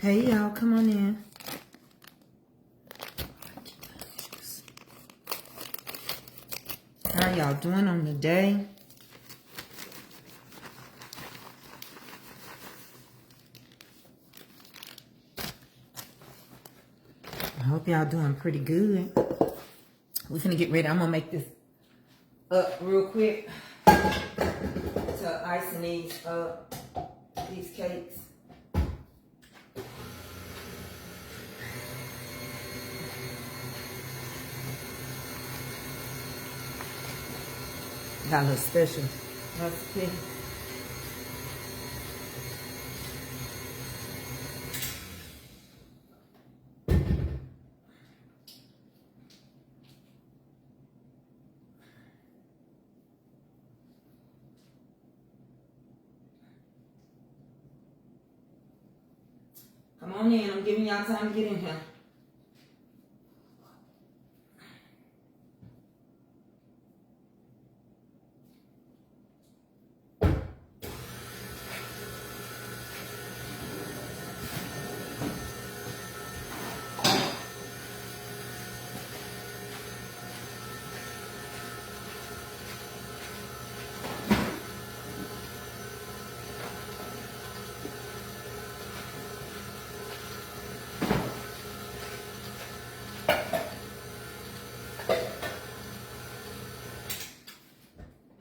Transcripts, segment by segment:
Hey y'all, come on in. How y'all doing on the day? I hope y'all doing pretty good. We're gonna get ready. I'm gonna make this up real quick to icing these cakes. Got a little special recipe. Come on in. I'm giving y'all time to get in here.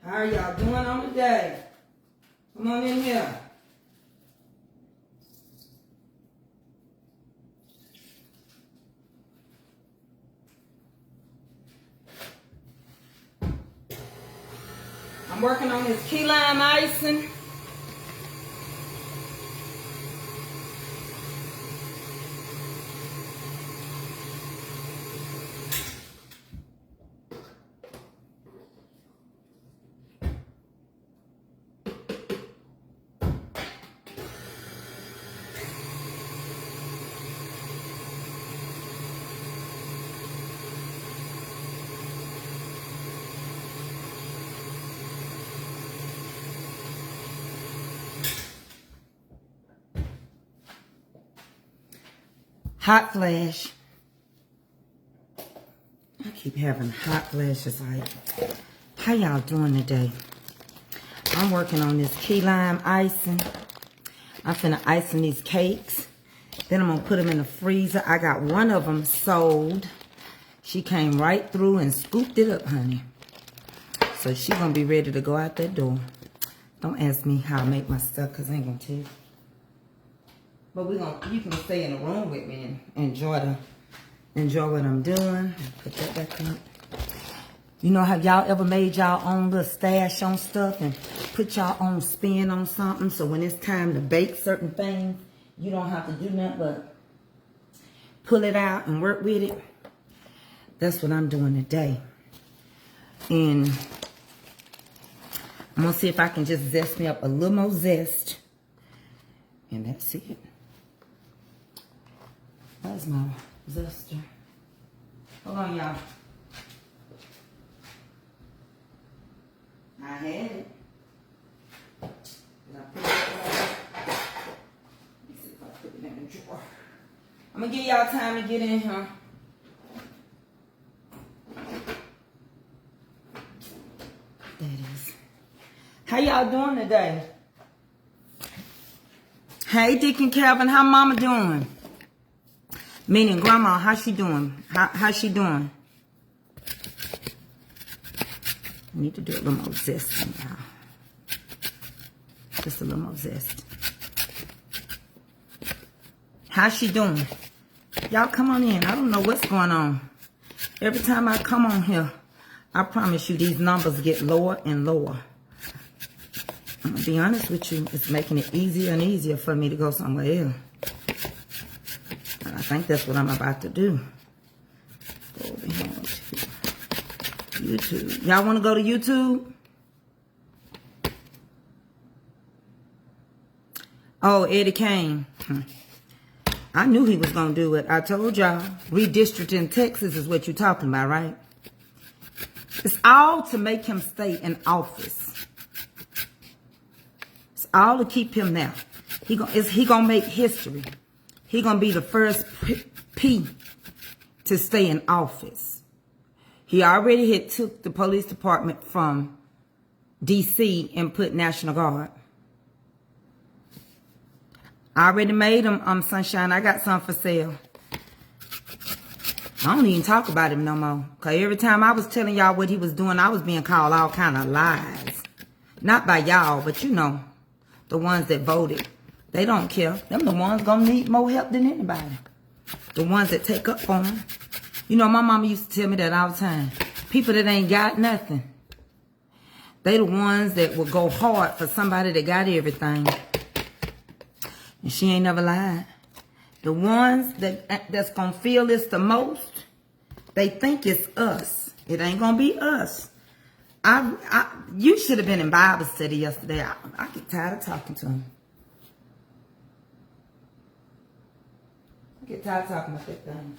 How are y'all doing on the day? Come on in here. I'm working on this key lime icing. Hot flash. I keep having hot flashes. Like, how y'all doing today? I'm working on this key lime icing. I'm finna icing these cakes. Then I'm gonna put them in the freezer. I got one of them sold. She came right through and scooped it up, honey. So she gonna be ready to go out that door. Don't ask me how I make my stuff, cause I ain't gonna tell you. But you can stay in the room with me and enjoy what I'm doing. Put that back up. You know, have y'all ever made y'all own little stash on stuff and put y'all own spin on something? So when it's time to bake certain things, you don't have to do nothing but pull it out and work with it. That's what I'm doing today. And I'm gonna see if I can just zest me up a little more zest. And that's it. That's my zester. Hold on, y'all. I had it. Did I put it away? Let me see if I put it in the drawer. I'm gonna give y'all time to get in here. There it is. How y'all doing today? Hey, Dick and Calvin, how mama doing? Meaning grandma, how she doing? How she doing? I need to do a little more zest, y'all. Just a little more zest. How's she doing? Y'all come on in. I don't know what's going on. Every time I come on here, I promise you these numbers get lower and lower. I'm going to be honest with you. It's making it easier and easier for me to go somewhere else. And I think that's what I'm about to do. Go over here to YouTube. Y'all want to go to YouTube? Oh, Eddie Kane. I knew he was going to do it. I told y'all. Redistricting Texas is what you're talking about, right? It's all to make him stay in office. It's all to keep him there. He gonna make history. He gonna be the first P to stay in office. He already had took the police department from D.C. and put National Guard. I already made him, Sunshine. I got some for sale. I don't even talk about him no more. Because every time I was telling y'all what he was doing, I was being called all kind of lies. Not by y'all, but you know, the ones that voted. They don't care. Them the ones gonna need more help than anybody. The ones that take up for them. You know, my mama used to tell me that all the time. People that ain't got nothing. They the ones that will go hard for somebody that got everything. And she ain't never lied. The ones that's gonna feel this the most, they think it's us. It ain't gonna be us. You should have been in Bible study yesterday. I get tired of talking to him. I get tired of talking about that thing.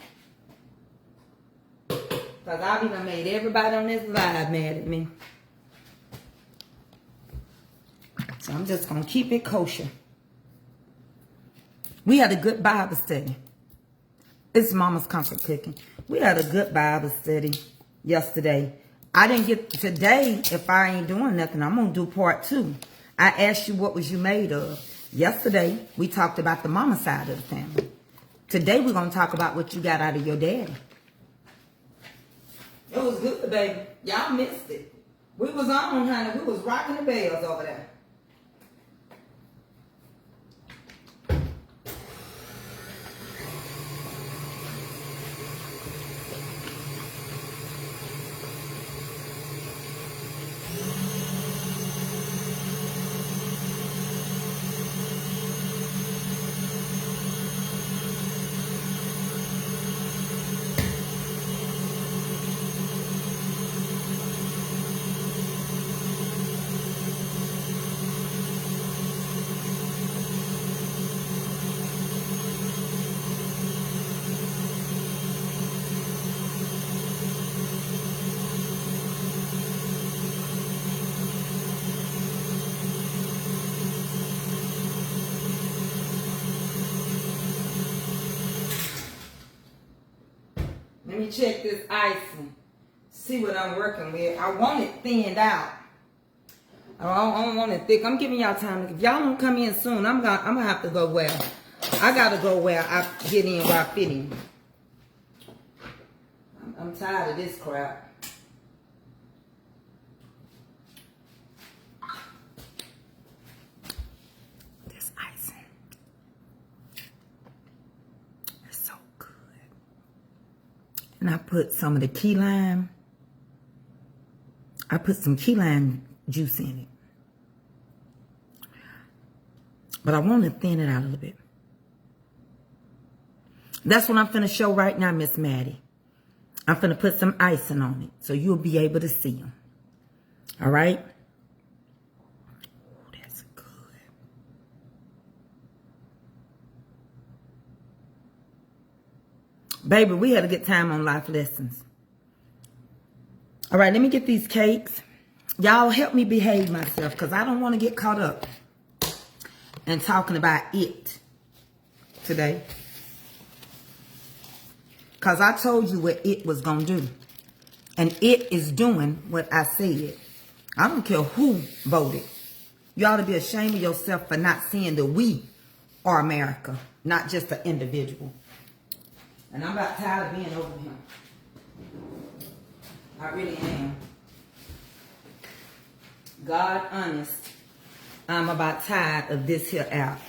Because I've even made everybody on this live mad at me. So I'm just going to keep it kosher. We had a good Bible study. It's Mama's Comfort Cooking. We had a good Bible study yesterday. I didn't get today. If I ain't doing nothing, I'm going to do part 2. I asked you what was you made of. Yesterday, we talked about the mama side of the family. Today, we're going to talk about what you got out of your daddy. It was good, baby. Y'all missed it. We was on, honey. We was rocking the bells over there. Let me check this icing. See what I'm working with. I want it thinned out. I don't want it thick. I'm giving y'all time. If y'all don't come in soon, I'm gonna have to go where I gotta go where I get in where I fit in. I'm tired of this crap. This icing. It's so good. And I put some of the key lime. I put some key lime juice in it. But I want to thin it out a little bit. That's what I'm finna show right now, Miss Maddie. I'm finna put some icing on it so you'll be able to see them. All right? Oh, that's good. Baby, we had a good time on Life Lessons. All right, let me get these cakes. Y'all help me behave myself because I don't want to get caught up in talking about it today. Because I told you what it was going to do. And it is doing what I said. I don't care who voted. You ought to be ashamed of yourself for not seeing that we are America, not just an individual. And I'm about tired of being over him. I really am. God honest, I'm about tired of this here app.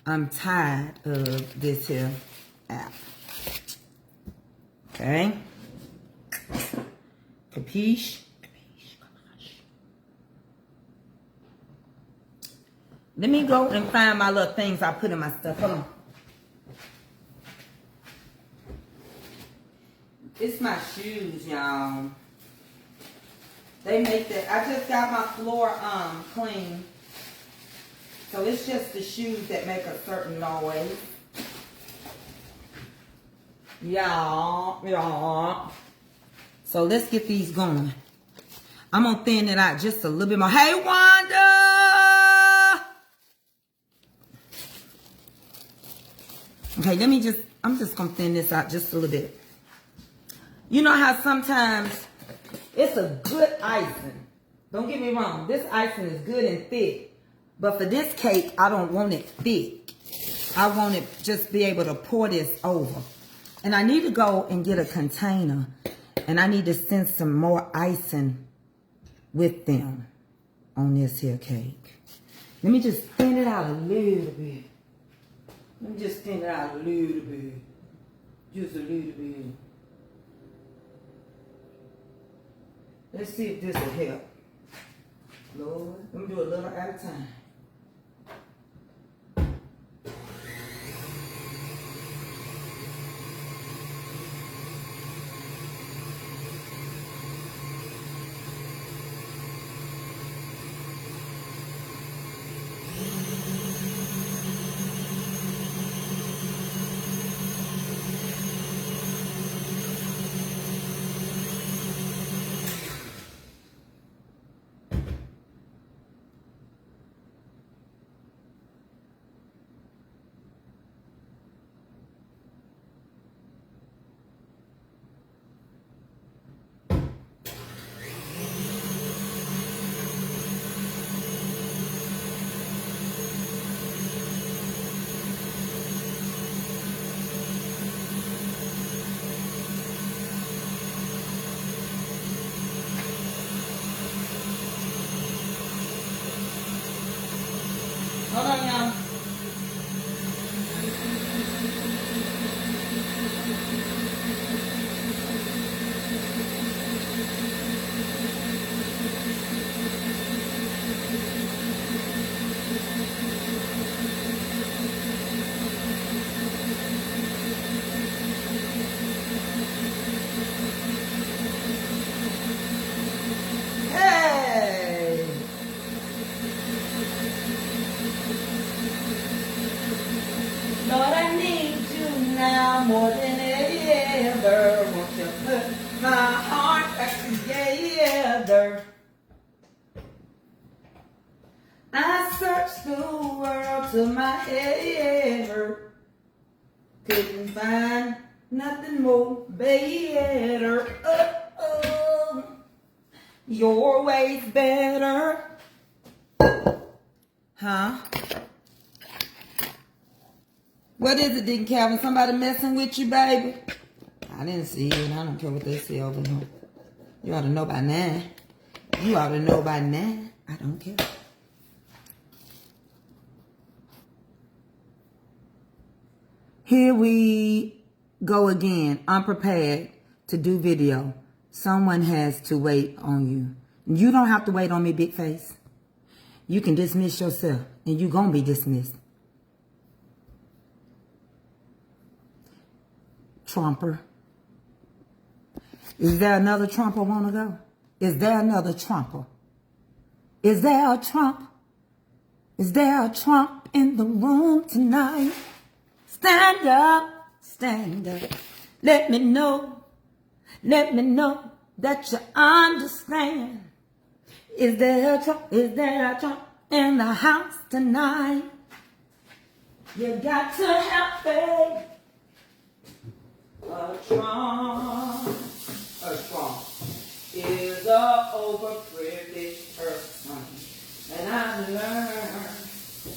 I'm tired of this here app. Okay? Capiche? Let me go and find my little things I put in my stuff. Hold on. It's my shoes, y'all. They make that. I just got my floor clean. So it's just the shoes that make a certain noise. Yeah. So let's get these going. I'm going to thin it out just a little bit more. Hey, Wanda! Okay, I'm just gonna thin this out just a little bit. You know how sometimes it's a good icing. Don't get me wrong, this icing is good and thick. But for this cake, I don't want it thick. I want it just be able to pour this over. And I need to go and get a container. And I need to send some more icing with them on this here cake. Let me just thin it out a little bit. Let me just thin it out a little bit. Just a little bit. Let's see if this will help. Lord, let me do a little at a time. Hold on, y'all. Hey! Lord, I need you now more than ever. Won't you put my heart back together? I searched the world till my head hurt. Couldn't find nothing more better. Your way's better. Huh? What is it, Deacon Calvin? Somebody messing with you, baby? I didn't see it. I don't care what they say over here. You ought to know by now. You ought to know by now. I don't care. Here we go again. Unprepared to do video. Someone has to wait on you. You don't have to wait on me, big face. You can dismiss yourself, and you're going to be dismissed. Trumper. Is there another Trumper want to go? Is there another Trumper? Is there a Trump? Is there a Trump in the room tonight? Stand up, stand up. Let me know that you understand. Is there a Trump? Is there a Trump in the house tonight? You got to have faith. A Trump is a overprivileged person. And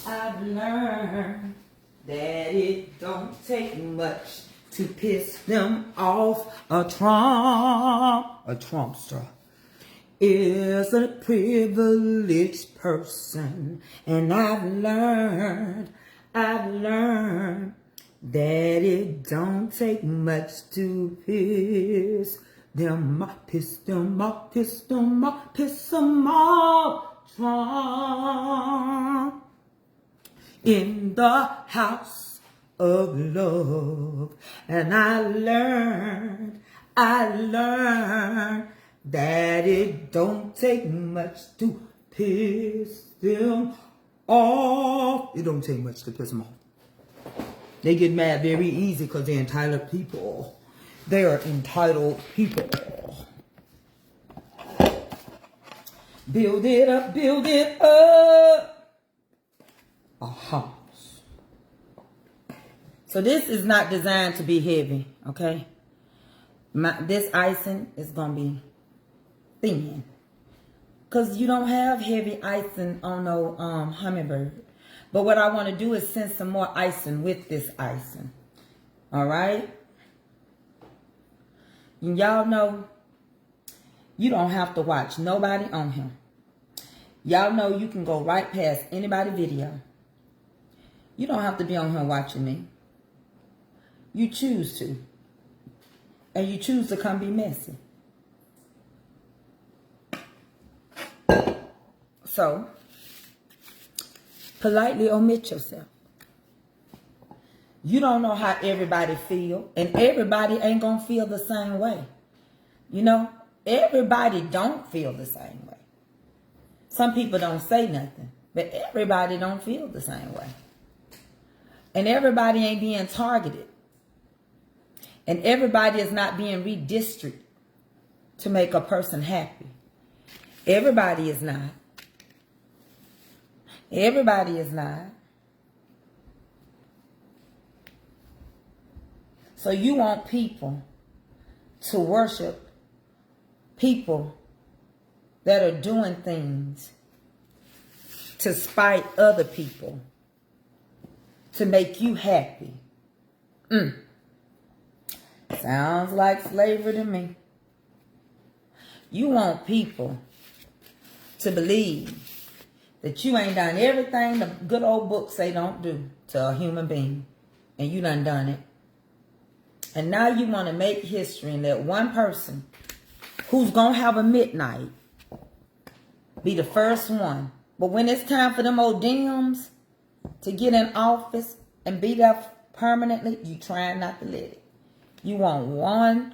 I've learned that it don't take much to piss them off. A Trumpster is a privileged person. And I've learned that it don't take much to piss them off. Trump in the house of love. And I learned that it don't take much to piss them off. It don't take much to piss them off. They get mad very easy because they're entitled people. They are entitled people. Build it up, build it up. A house So this is not designed to be heavy, okay? This icing is going to be thin. Because you don't have heavy icing on no hummingbird. But what I want to do is send some more icing with this icing. All right? And y'all know you don't have to watch nobody on here. Y'all know you can go right past anybody's video. You don't have to be on here watching me. You choose to. And you choose to come be messy. So, politely omit yourself. You don't know how everybody feel, and everybody ain't gonna feel the same way. You know, everybody don't feel the same way. Some people don't say nothing, but everybody don't feel the same way. And everybody ain't being targeted. And everybody is not being redistricted to make a person happy. Everybody is not. Everybody is not. So you want people to worship people that are doing things to spite other people, to make you happy. Sounds like slavery to me. You want people to believe that you ain't done everything the good old book say don't do to a human being. And you done it. And now you want to make history and let one person who's going to have a midnight be the first one. But when it's time for them old Dems to get in office and be there permanently, you trying not to let it. You want one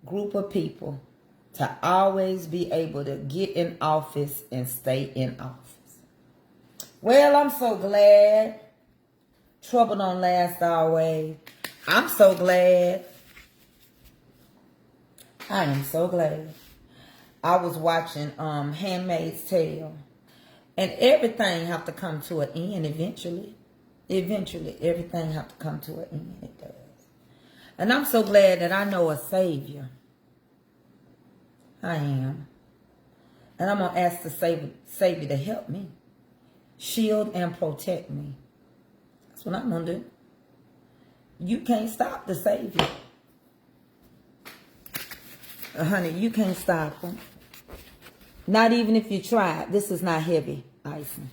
group of people to always be able to get in office and stay in office. Well, I'm so glad trouble don't last always. I'm so glad. I am so glad. I was watching Handmaid's Tale. And everything have to come to an end eventually. Eventually, everything have to come to an end. It does. And I'm so glad that I know a Savior. I am. And I'm going to ask the Savior to help me. Shield and protect me. That's what I'm going to do. You can't stop the Savior. Honey, you can't stop him. Not even if you tried. This is not heavy icing.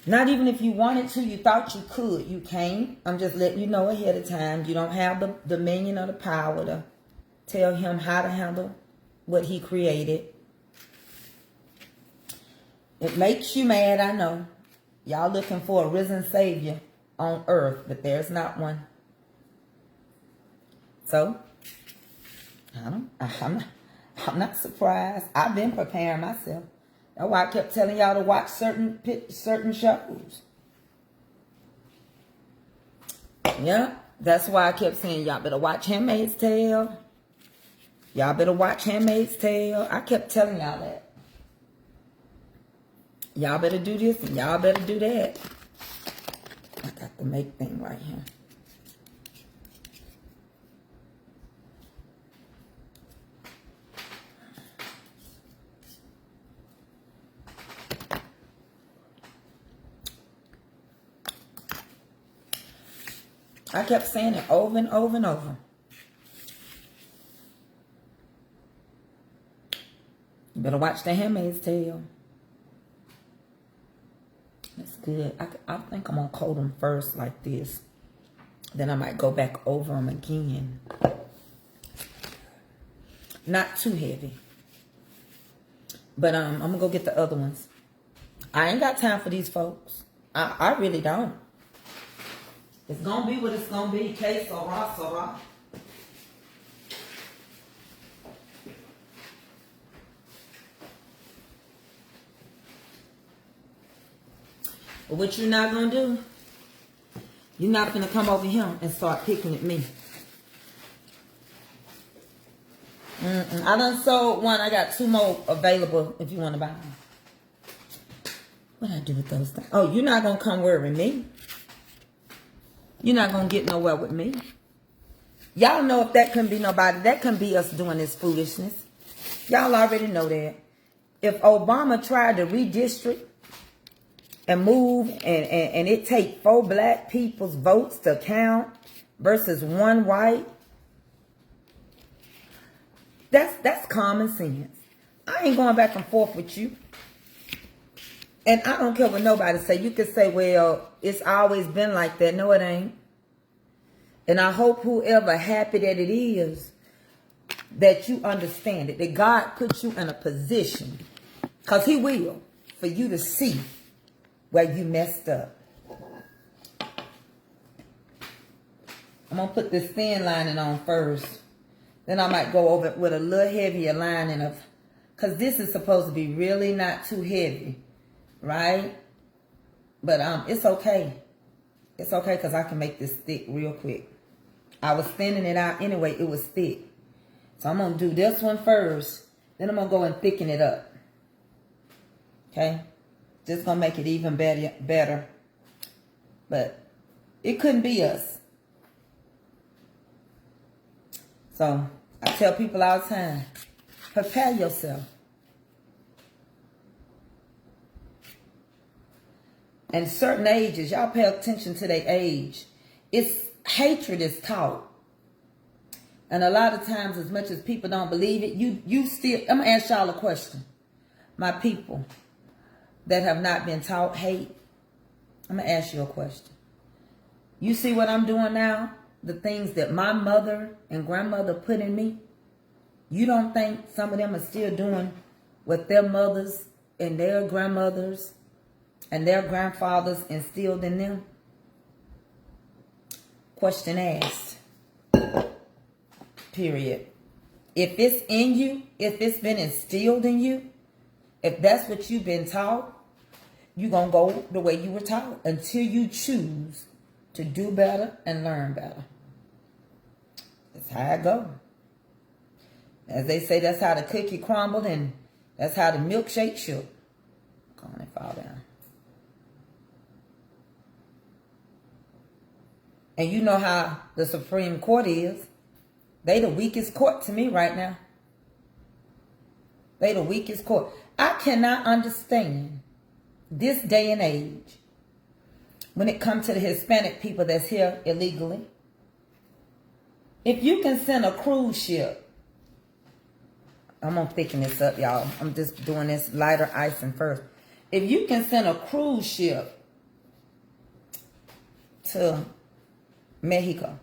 Not even if you wanted to, you thought you could. You can't. I'm just letting you know ahead of time. You don't have the dominion or the power to tell him how to handle what he created. It makes you mad, I know. Y'all looking for a risen Savior on earth, but there's not one. So, I'm not surprised. I've been preparing myself. That's why I kept telling y'all to watch certain shows. Yeah, that's why I kept saying y'all better watch Handmaid's Tale. Y'all better watch Handmaid's Tale. I kept telling y'all that. Y'all better do this and y'all better do that. I got the make thing right here. I kept saying it over and over and over. You better watch The Handmaid's Tale. That's good. I think I'm going to coat them first like this. Then I might go back over them again. Not too heavy. But I'm going to go get the other ones. I ain't got time for these folks. I really don't. It's going to be what it's going to be. Que sera, sera. But what you're not going to do, you're not going to come over here and start picking at me. I done sold one. I got 2 more available if you want to buy them. What I do with those things? Oh, you're not going to come worry me. You're not going to get nowhere with me. Y'all know if that couldn't be nobody, that couldn't be us doing this foolishness. Y'all already know that. If Obama tried to redistrict and move and it take 4 black people's votes to count versus 1 white, that's common sense. I ain't going back and forth with you. And I don't care what nobody say. You could say, well, it's always been like that. No, it ain't. And I hope whoever happy that it is, that you understand it. That God put you in a position, because he will, for you to see where you messed up. I'm going to put this thin lining on first. Then I might go over it with a little heavier lining of, because this is supposed to be really not too heavy, right? But it's okay. It's okay because I can make this thick real quick. I was thinning it out anyway. It was thick. So I'm going to do this one first. Then I'm going to go and thicken it up. Okay? Just going to make it even better. But it couldn't be us. So I tell people all the time, prepare yourself. And certain ages, y'all pay attention to their age. Hatred is taught. And a lot of times, as much as people don't believe it, you still, I'm going to ask y'all a question. My people that have not been taught hate, I'm going to ask you a question. You see what I'm doing now? The things that my mother and grandmother put in me? You don't think some of them are still doing what their mothers and their grandmothers and their grandfathers instilled in them? Question asked. Period. If it's in you, if it's been instilled in you, if that's what you've been taught, you're going to go the way you were taught until you choose to do better and learn better. That's how it goes. As they say, that's how the cookie crumbled and that's how the milkshake shook. Come on and fall down. And you know how the Supreme Court is. They the weakest court to me right now. They the weakest court. I cannot understand this day and age when it comes to the Hispanic people that's here illegally. If you can send a cruise ship, I'm going to thicken this up, y'all. I'm just doing this lighter icing first. If you can send a cruise ship to Mexico,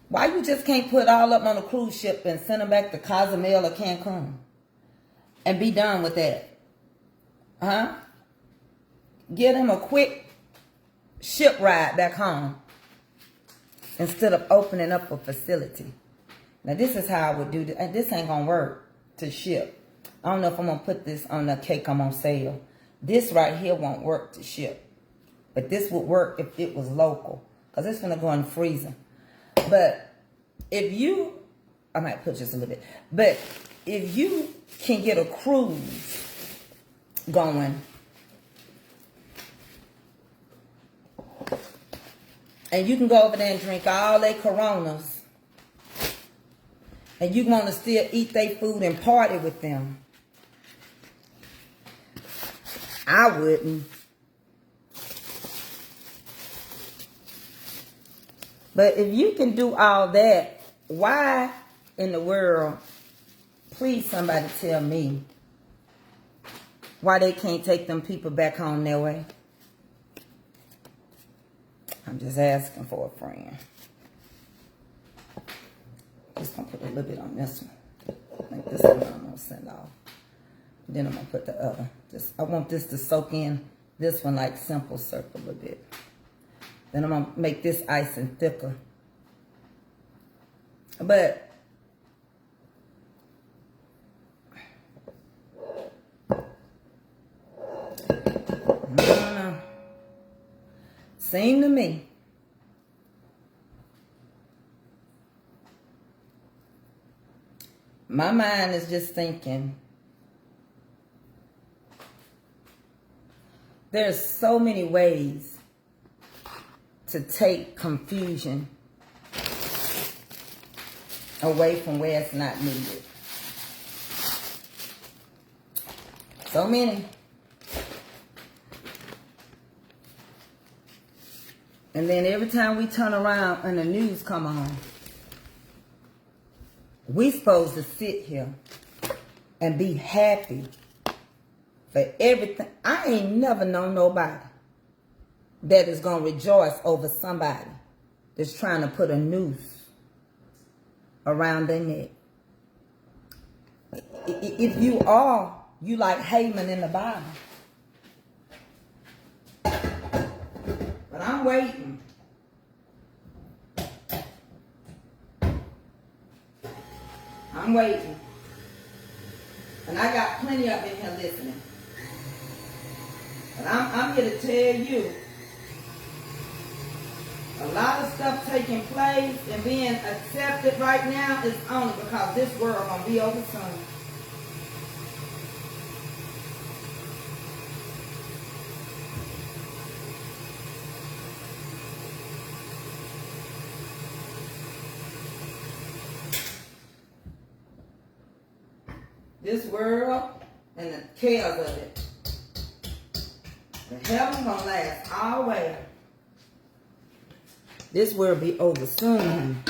why you just can't put all up on a cruise ship and send them back to Cozumel or Cancun and be done with that? Huh? Give them a quick ship ride back home instead of opening up a facility. Now, this is how I would do this. This ain't going to work to ship. I don't know if I'm going to put this on the cake I'm on sale. This right here won't work to ship. But this would work if it was local. Because it's going to go in the freezer. But if you, I might put just a little bit. But if you can get a cruise going, and you can go over there and drink all their Coronas, and you want to still eat their food and party with them, I wouldn't. But if you can do all that, why in the world, please somebody tell me, why they can't take them people back home their way? I'm just asking for a friend. Just gonna put a little bit on this one. I think this one I'm gonna send off. Then I'm gonna put the other. I want this to soak in this one like simple syrup a little bit. Then I'm gonna make this icing thicker. But I don't know. Seemed to me my mind is just thinking there's so many ways to take confusion away from where it's not needed. So many. And then every time we turn around and the news come on, we supposed to sit here and be happy for everything. I ain't never known nobody that is going to rejoice over somebody that's trying to put a noose around their neck. If you are, you like Haman in the Bible. But I'm waiting. I'm waiting. And I got plenty of in here listening. But I'm here to tell you, a lot of stuff taking place and being accepted right now is only because this world gonna be over soon. This world and the chaos of it. The heaven gonna last always. This world be over soon.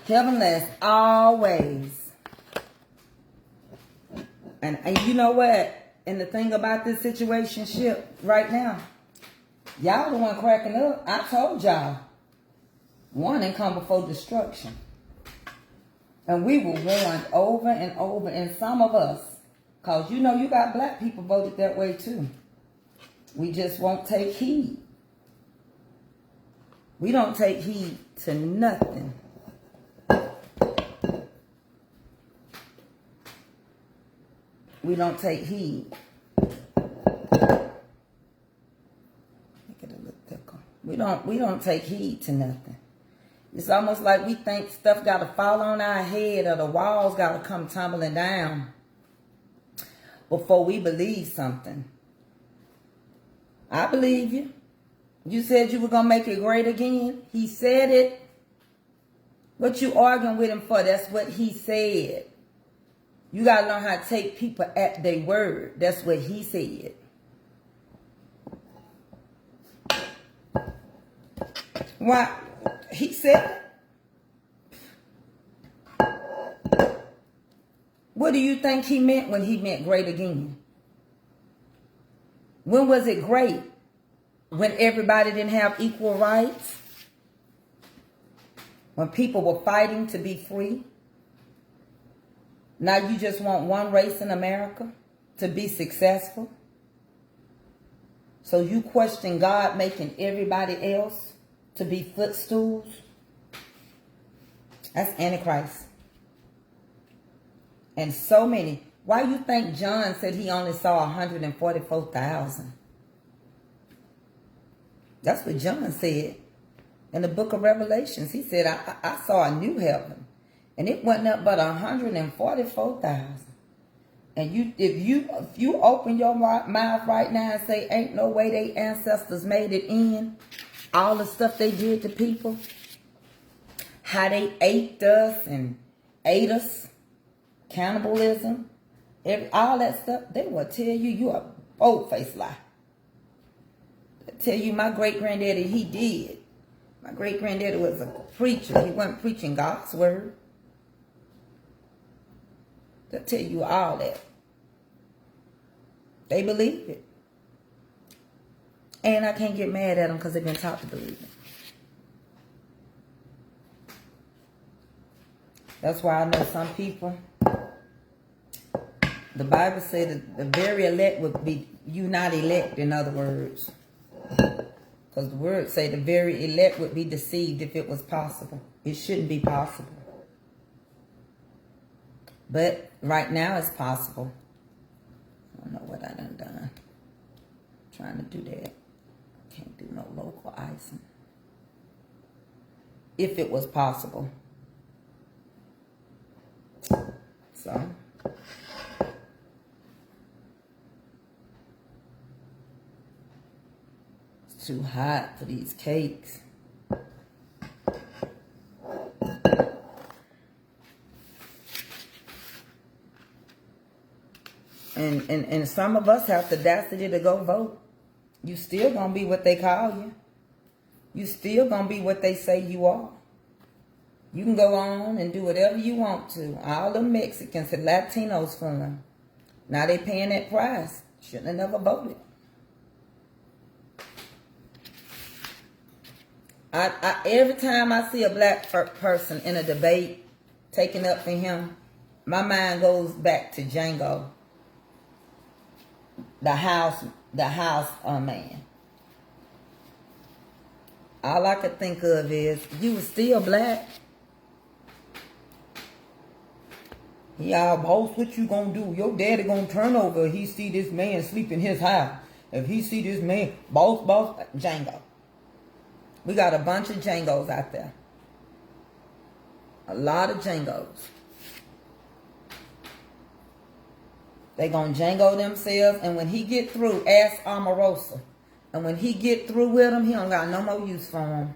Heaven lasts always. And you know what? And the thing about this situationship right now, y'all the one cracking up. I told y'all. Warning come before destruction. And we were warned over and over. And some of us, because you know you got black people voted that way too. We just won't take heed. We don't take heed to nothing. We don't take heed. Make it a little thicker. We don't take heed to nothing. It's almost like we think stuff got to fall on our head or the walls got to come tumbling down before we believe something. I believe you. You said you were going to make it great again. He said it. What you arguing with him for? That's what he said. You got to learn how to take people at their word. That's what he said. Why? He said it. What do you think he meant when he meant great again? When was it great? When everybody didn't have equal rights? When people were fighting to be free? Now you just want one race in America to be successful? So you question God making everybody else to be footstools? That's Antichrist. And so many. Why you think John said he only saw 144,000? That's what John said in the book of Revelations. He said, I saw a new heaven. And it wasn't up but 144,000. And if you open your mouth right now and say, ain't no way they ancestors made it in, all the stuff they did to people, how they ate us and ate us, cannibalism, all that stuff, they will tell you a bold-faced lie. They'll tell you my great-granddaddy, he did. My great-granddaddy was a preacher. He wasn't preaching God's word. They'll tell you all that. They believe it. And I can't get mad at them because they've been taught to believe it. That's why I know some people, the Bible says that the very elect would be, you not elect, in other words. Because the word say the very elect would be deceived if it was possible. It shouldn't be possible. But right now it's possible. I don't know what I done. Trying to do that. Can't do no local icing. If it was possible. So. Too hot for these cakes. And some of us have the audacity to go vote. You still gonna be what they call you. You still gonna be what they say you are. You can go on and do whatever you want to. All the Mexicans and Latinos for them. Now they paying that price. Shouldn't have never voted. Every time I see a black person in a debate taking up for him, my mind goes back to Django, the house man. All I could think of is, you was still black. Yeah, boss, what you gonna do? Your daddy gonna turn over if he see this man sleep in his house. If he see this man, boss, Django. We got a bunch of Djangos out there. A lot of Djangos. They gonna Django themselves, and when he get through, ask Omarosa. And when he get through with them, he don't got no more use for them.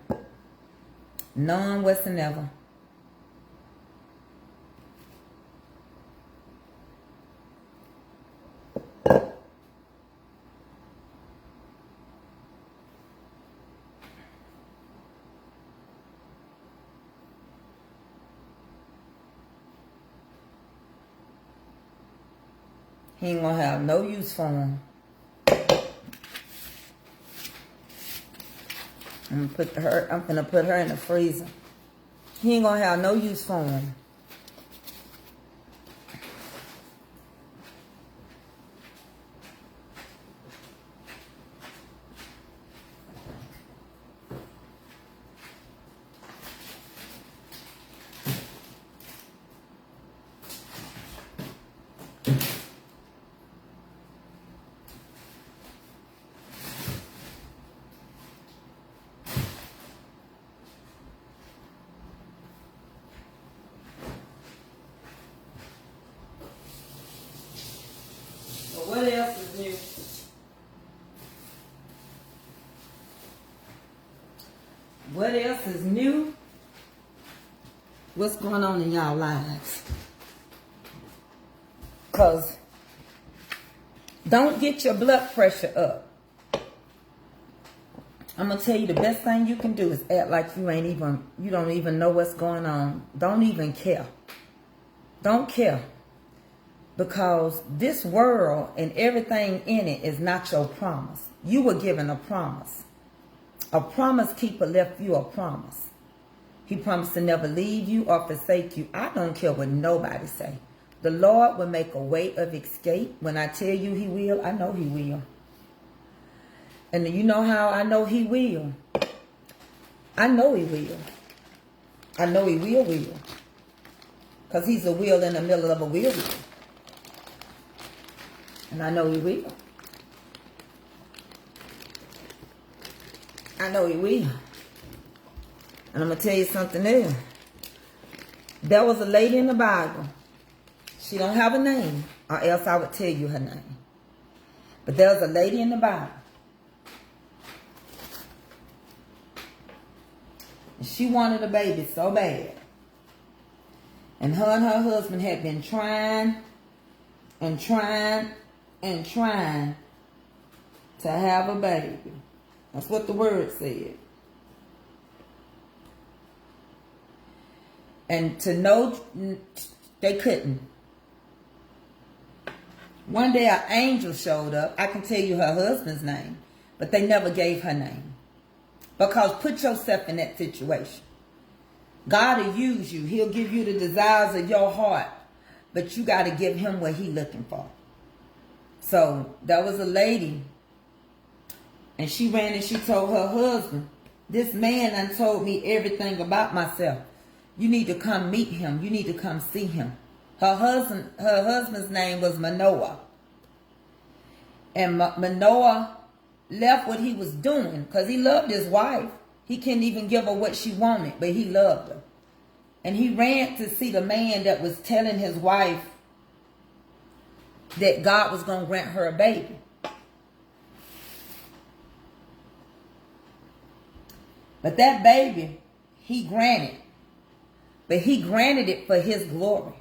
None whatsoever. He ain't gonna have no use for him. I'm gonna put her in the freezer. He ain't gonna have no use for him. What else is new? What else is new? What's going on in y'all lives? Because don't get your blood pressure up. I'm going to tell you the best thing you can do is act like you don't even know what's going on. Don't even care. Don't care. Because this world and everything in it is not your promise. You were given a promise. A promise keeper left you a promise. He promised to never leave you or forsake you. I don't care what nobody say. The Lord will make a way of escape. When I tell you he will, I know he will. And you know how I know he will? I know he will. I know he will. Because he's a wheel in the middle of a wheel. And I know he will. I know he will. And I'm going to tell you something else. There was a lady in the Bible. She don't have a name, or else I would tell you her name. But there was a lady in the Bible. And she wanted a baby so bad. And her husband had been trying to have a baby. That's what the word said. And to know they couldn't. One day an angel showed up. I can tell you her husband's name, but they never gave her name. Because put yourself in that situation. God will use you. He'll give you the desires of your heart, but you got to give him what he's looking for. So there was a lady, and she ran and she told her husband, this man done told me everything about myself. You need to come meet him. You need to come see him. Her husband's name was Manoah. And Manoah left what he was doing because he loved his wife. He couldn't even give her what she wanted, but he loved her. And he ran to see the man that was telling his wife that God was going to grant her a baby. But that baby, he granted. But he granted it for his glory.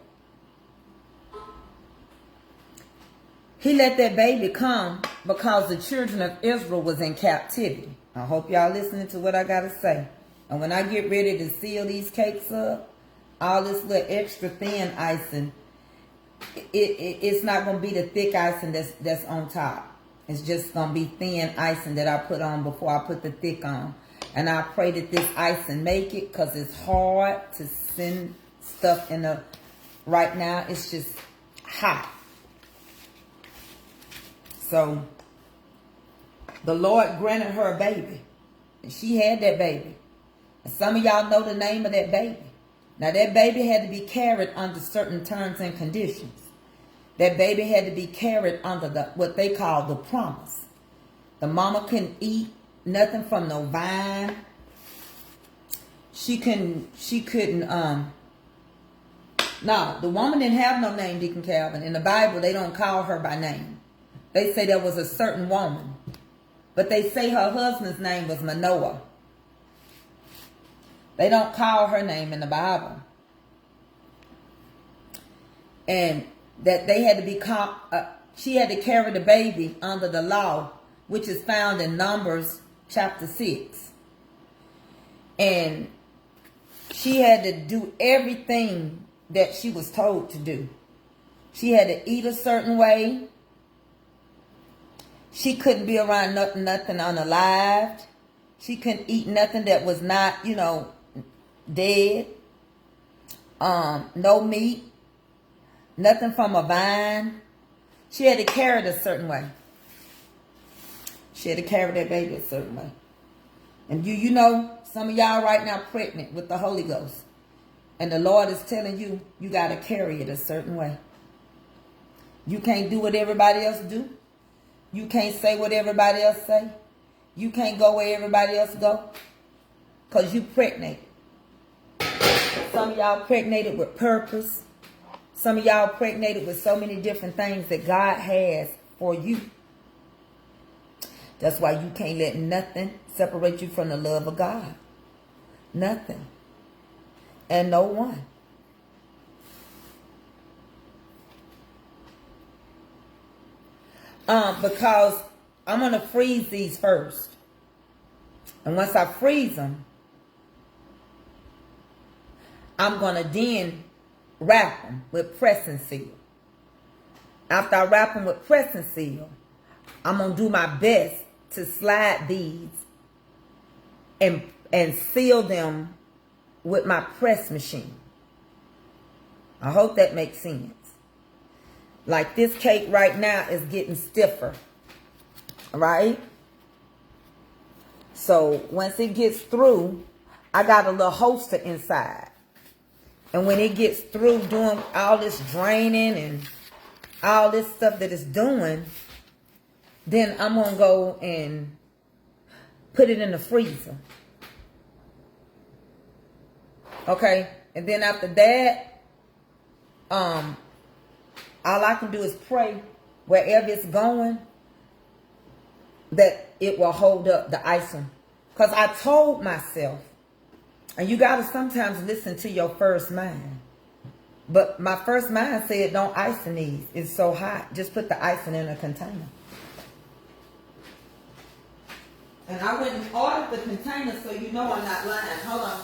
He let that baby come because the children of Israel was in captivity. I hope y'all listening to what I got to say. And when I get ready to seal these cakes up, all this little extra thin icing, it's not going to be the thick icing that's on top. It's just going to be thin icing that I put on before I put the thick on. And I pray that this icing make it, because it's hard to send stuff in the... Right now, it's just hot. So, the Lord granted her a baby. And she had that baby. And some of y'all know the name of that baby. Now, that baby had to be carried under certain terms and conditions. That baby had to be carried under what they call the promise. The mama couldn't eat nothing from no vine. She couldn't, no, the woman didn't have no name, Deacon Calvin. In the Bible, they don't call her by name. They say there was a certain woman. But they say her husband's name was Manoah. They don't call her name in the Bible. And that they had to be called, she had to carry the baby under the law, which is found in Numbers chapter 6. And she had to do everything that she was told to do. She had to eat a certain way. She couldn't be around nothing unalived. She couldn't eat nothing that was not, dead. No meat. Nothing from a vine. She had to carry it a certain way. She had to carry that baby a certain way. And you know, some of y'all right now pregnant with the Holy Ghost. And the Lord is telling you, you got to carry it a certain way. You can't do what everybody else do. You can't say what everybody else say. You can't go where everybody else go. Because you pregnant. Some of y'all pregnated with purpose. Some of y'all pregnated with so many different things that God has for you. That's why you can't let nothing separate you from the love of God. Nothing. And no one. Because I'm going to freeze these first. And once I freeze them, I'm going to then wrap them with press and seal. After I wrap them with press and seal, I'm going to do my best to slide these and seal them with my press machine. I hope that makes sense. Like this cake right now is getting stiffer. Right? So once it gets through, I got a little holster inside. And when it gets through doing all this draining and all this stuff that it's doing, then I'm going to go and put it in the freezer. Okay? And then after that, all I can do is pray wherever it's going that it will hold up the icing. Because I told myself, and you got to sometimes listen to your first mind. But my first mind said, don't icing these. It's so hot. Just put the icing in a container. And I went and ordered the container so you know I'm not lying. Hold on.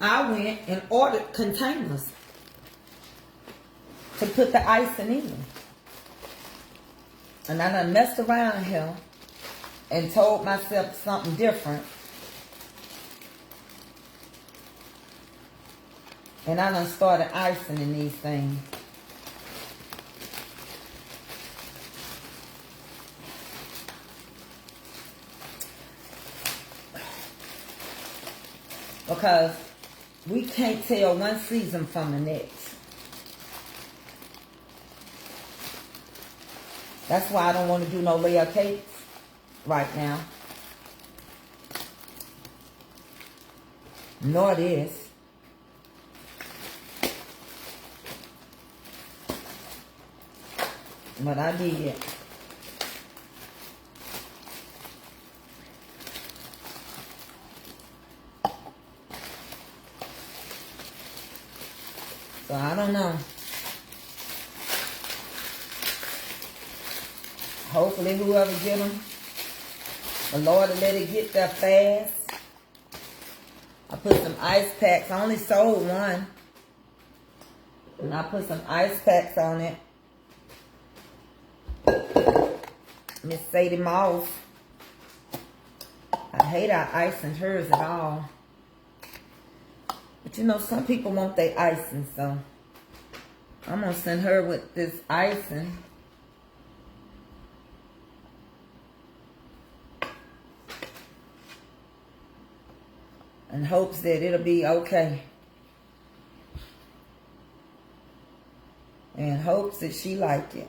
I went and ordered containers to put the icing in. And I done messed around here and told myself something different. And I done started icing in these things. Because we can't tell one season from the next. That's why I don't want to do no layer cakes right now. Nor this. But I did. So I don't know. Hopefully whoever get them, the Lord will let it get there fast. I put some ice packs. I only sold one. And I put some ice packs on it. Miss Sadie Moss. I hate our icing hers at all. But you know, some people want their icing, so I'm going to send her with this icing. In hopes that it'll be okay. In hopes that she like it.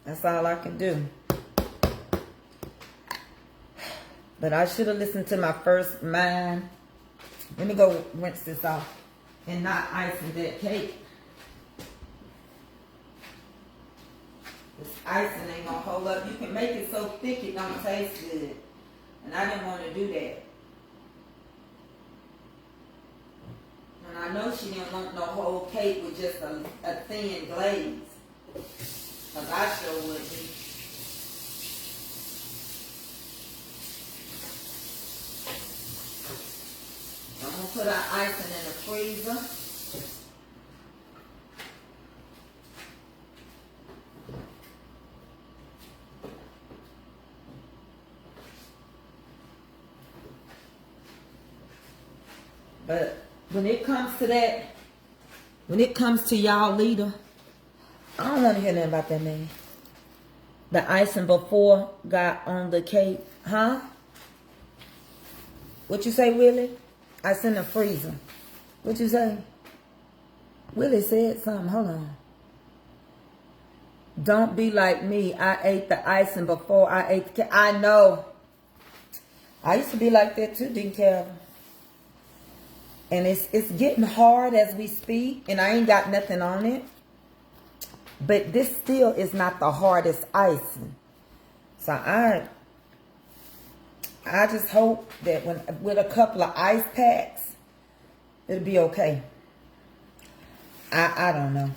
That's all I can do. But I should have listened to my first mind. Let me go rinse this off and not icing that cake. This icing ain't gonna hold up. You can make it so thick it don't taste good. And I didn't want to do that. And I know she didn't want no whole cake with just a thin glaze. Because I sure would be. I'm going to put our icing in the freezer. But when it comes to that, when it comes to y'all leader, I don't want to hear nothing about that man. The icing before got on the cake. Huh? What you say, Willie? Ice in the freezer. What you say? Willie said something. Hold on. Don't be like me. I ate the icing before I ate the cake. I know. I used to be like that too, didn't care. And it's getting hard as we speak. And I ain't got nothing on it. But this still is not the hardest icing. So I just hope that with a couple of ice packs, it'll be okay. I don't know.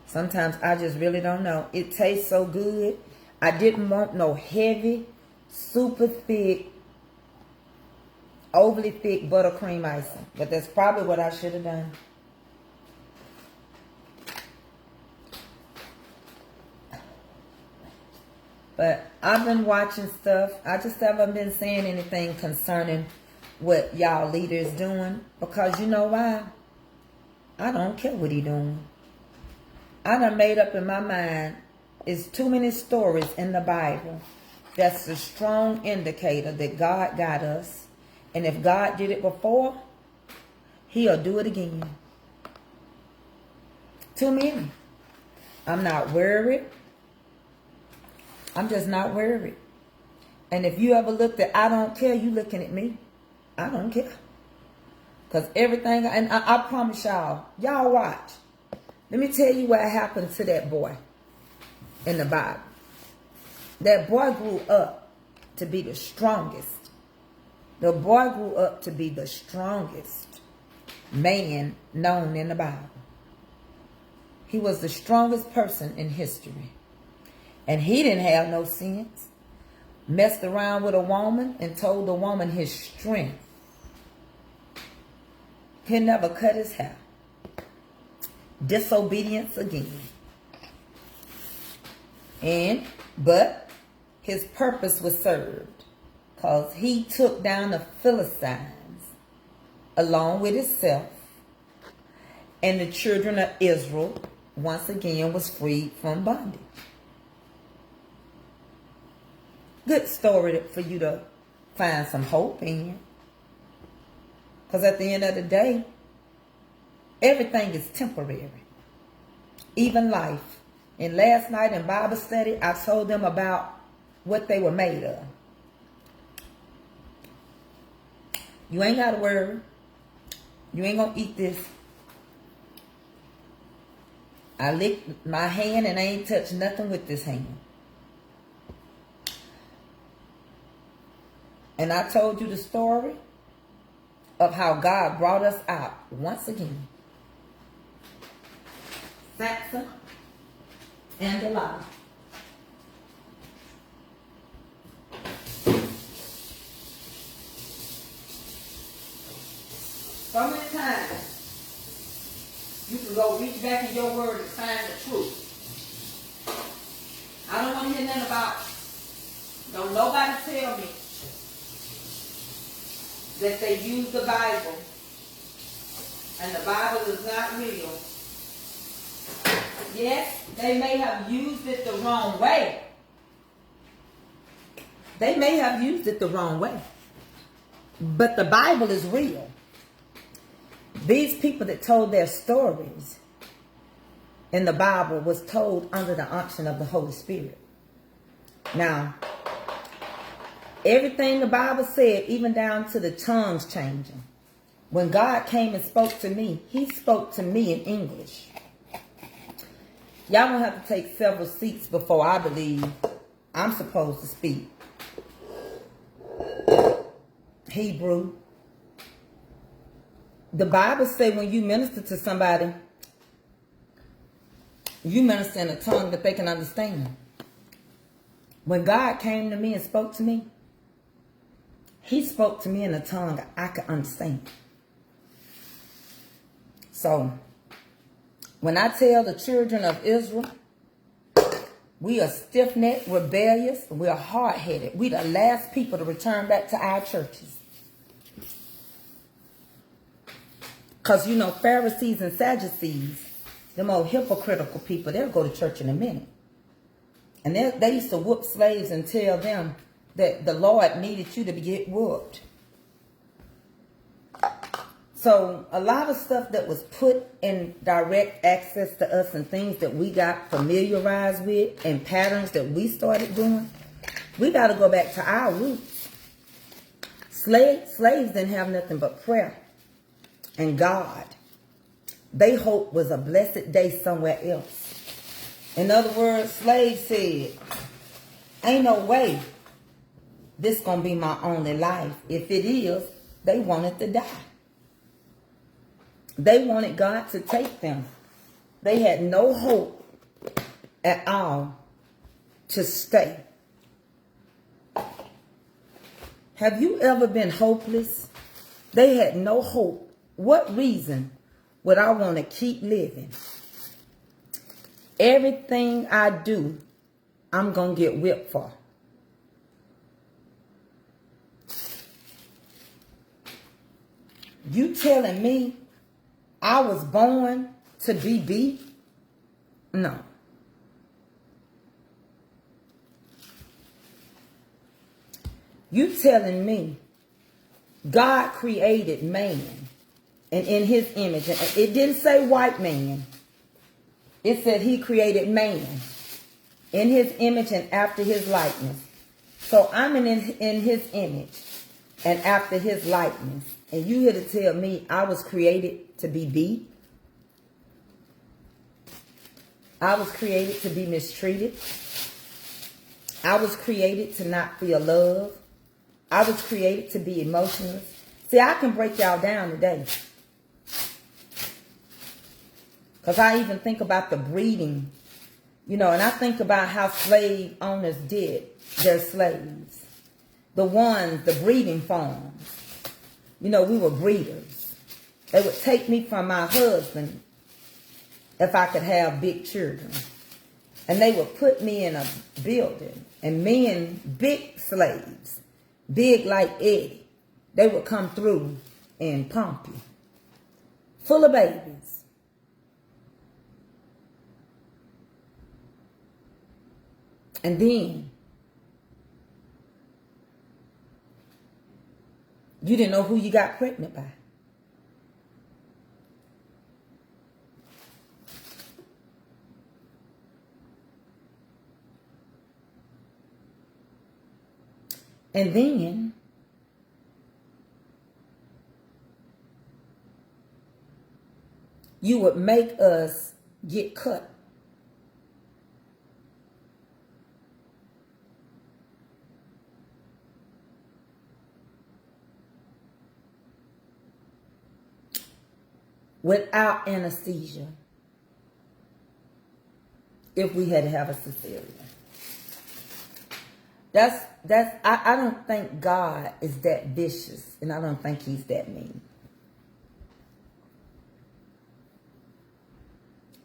Sometimes I just really don't know. It tastes so good. I didn't want no heavy, super thick, overly thick buttercream icing. But that's probably what I should have done. But I've been watching stuff. I just haven't been saying anything concerning what y'all leaders doing. Because you know why? I don't care what he doing. I done made up in my mind. It's too many stories in the Bible. That's a strong indicator that God got us. And if God did it before, he'll do it again. Too many. I'm not worried. I'm just not worried. And if you ever looked at I don't care, you looking at me. I don't care. Because everything, and I promise y'all watch. Let me tell you what happened to that boy in the Bible. That boy grew up to be the strongest. The boy grew up to be the strongest man known in the Bible. He was the strongest person in history. And he didn't have no sense. Messed around with a woman and told the woman his strength. He never cut his hair. Disobedience again. But his purpose was served. Because he took down the Philistines along with himself. And the children of Israel once again was freed from bondage. Good story for you to find some hope in. Because at the end of the day, everything is temporary. Even life. And last night in Bible study, I told them about what they were made of. You ain't got to worry. You ain't going to eat this. I licked my hand and I ain't touched nothing with this hand. And I told you the story of how God brought us out once again. Samson and Delilah. So many times you can go reach back in your word and find the truth. I don't want to hear nothing about, don't nobody tell me that they use the Bible and the Bible is not real. Yes, they may have used it the wrong way. They may have used it the wrong way. But the Bible is real. These people that told their stories in the Bible was told under the unction of the Holy Spirit. Now, everything the Bible said, even down to the tongues changing. When God came and spoke to me, he spoke to me in English. Y'all gonna have to take several seats before I believe I'm supposed to speak Hebrew. The Bible says when you minister to somebody, you minister in a tongue that they can understand. When God came to me and spoke to me, he spoke to me in a tongue I could understand. So, when I tell the children of Israel, we are stiff-necked, rebellious, we are hard-headed. We the last people to return back to our churches. Because, you know, Pharisees and Sadducees, them old hypocritical people, they'll go to church in a minute. And they used to whoop slaves and tell them that the Lord needed you to get whooped. So a lot of stuff that was put in direct access to us and things that we got familiarized with and patterns that we started doing, we got to go back to our roots. Slaves didn't have nothing but prayer and God. They hope was a blessed day somewhere else. In other words, slaves said, ain't no way this gonna be my only life. If it is, they wanted to die. They wanted God to take them. They had no hope at all to stay. Have you ever been hopeless? They had no hope. What reason would I want to keep living? Everything I do, I'm going to get whipped for. You telling me I was born to be beat? No. You telling me God created man and in his image. And it didn't say white man. It said he created man in his image and after his likeness. So I'm in his image and after his likeness. And you here to tell me I was created to be beat? I was created to be mistreated. I was created to not feel love. I was created to be emotionless. See, I can break y'all down today. Because I even think about the breeding, you know, and I think about how slave owners did their slaves. The breeding farms. You know, we were breeders. They would take me from my husband if I could have big children. And they would put me in a building. And men, big slaves, big like Eddie, they would come through and pump you. Full of babies. And then, you didn't know who you got pregnant by. And then, you would make us get cut. Without anesthesia, if we had to have a cesarean. I don't think God is that vicious, and I don't think he's that mean.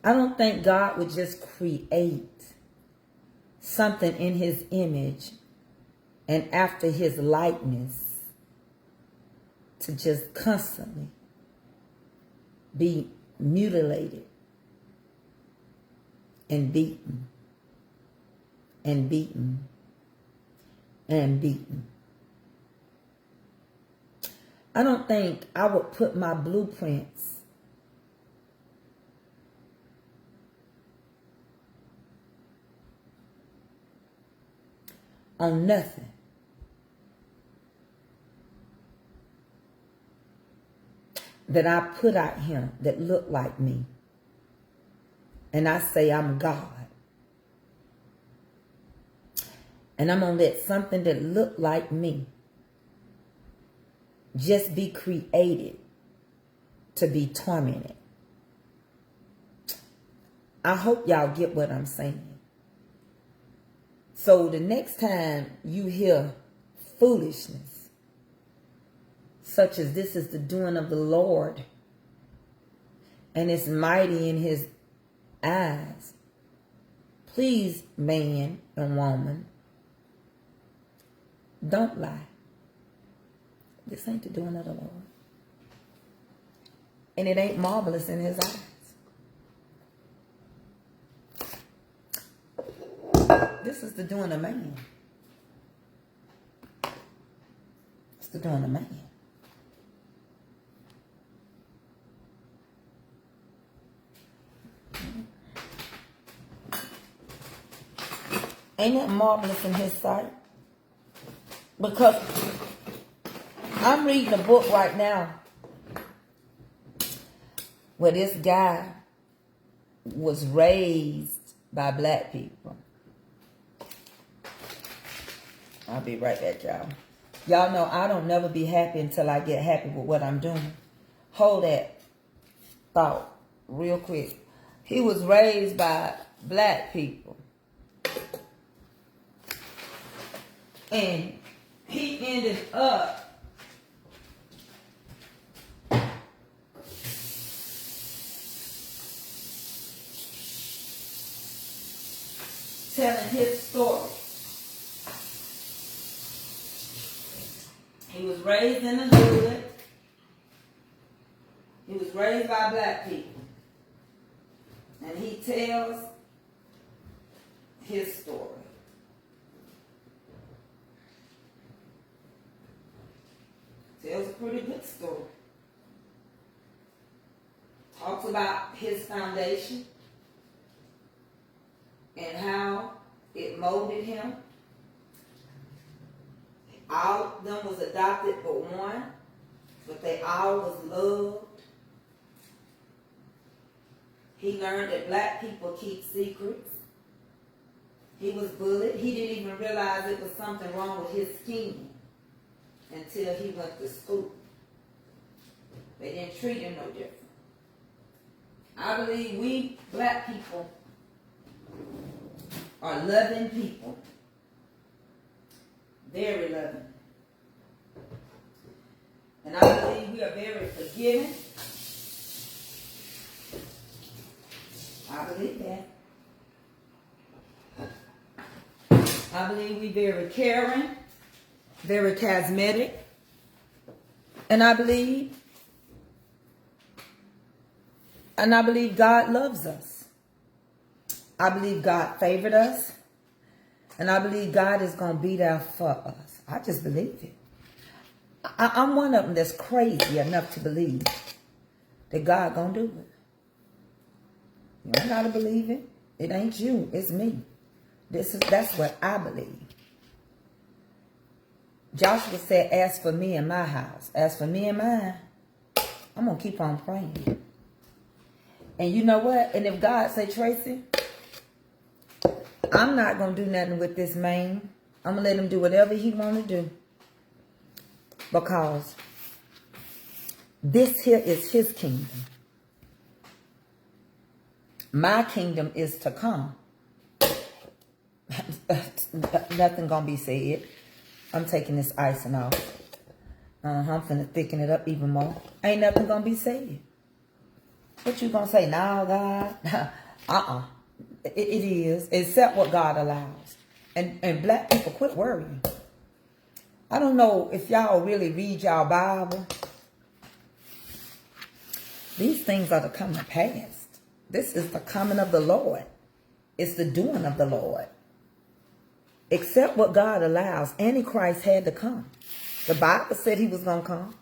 I don't think God would just create something in his image and after his likeness to just constantly be mutilated and beaten and beaten and beaten. I don't think I would put my blueprints on nothing that I put out here that look like me. And I say I'm God. And I'm going to let something that look like me just be created to be tormented. I hope y'all get what I'm saying. So the next time you hear foolishness, such as this is the doing of the Lord, and it's mighty in his eyes, please, man and woman, don't lie. This ain't the doing of the Lord. And it ain't marvelous in his eyes. This is the doing of man. It's the doing of man. Ain't it marvelous in his sight? Because I'm reading a book right now where this guy was raised by black people. I'll be right back, y'all. Y'all know I don't never be happy until I get happy with what I'm doing. Hold that thought real quick. He was raised by black people. And he ended up telling his story. He was raised in the hood. He was raised by black people. And he tells his story. Tells a pretty good story. Talks about his foundation and how it molded him. All of them was adopted but one, but they all was loved. He learned that black people keep secrets. He was bullied. He didn't even realize it was something wrong with his skin until he went to school. They didn't treat him no different. I believe we black people are loving people. Very loving. And I believe we are very forgiving. I believe that. I believe we very caring, very charismatic. And I believe God loves us. I believe God favored us. And I believe God is going to be there for us. I just believe it. I'm one of them that's crazy enough to believe that God going to do it. You don't got to believe it. It ain't you. It's me. That's what I believe. Joshua said, as for me and my house, as for me and mine, I'm going to keep on praying. And you know what? And if God say, Tracy, I'm not going to do nothing with this man. I'm going to let him do whatever he want to do. Because this here is his kingdom. My kingdom is to come. Nothing going to be said. I'm taking this icing off. I'm finna thicken it up even more. Ain't nothing going to be said. What you going to say? Now, God? It is. Except what God allows. And black people, quit worrying. I don't know if y'all really read y'all Bible. These things are the coming past. This is the coming of the Lord. It's the doing of the Lord. Except what God allows. Antichrist had to come. The Bible said he was going to come.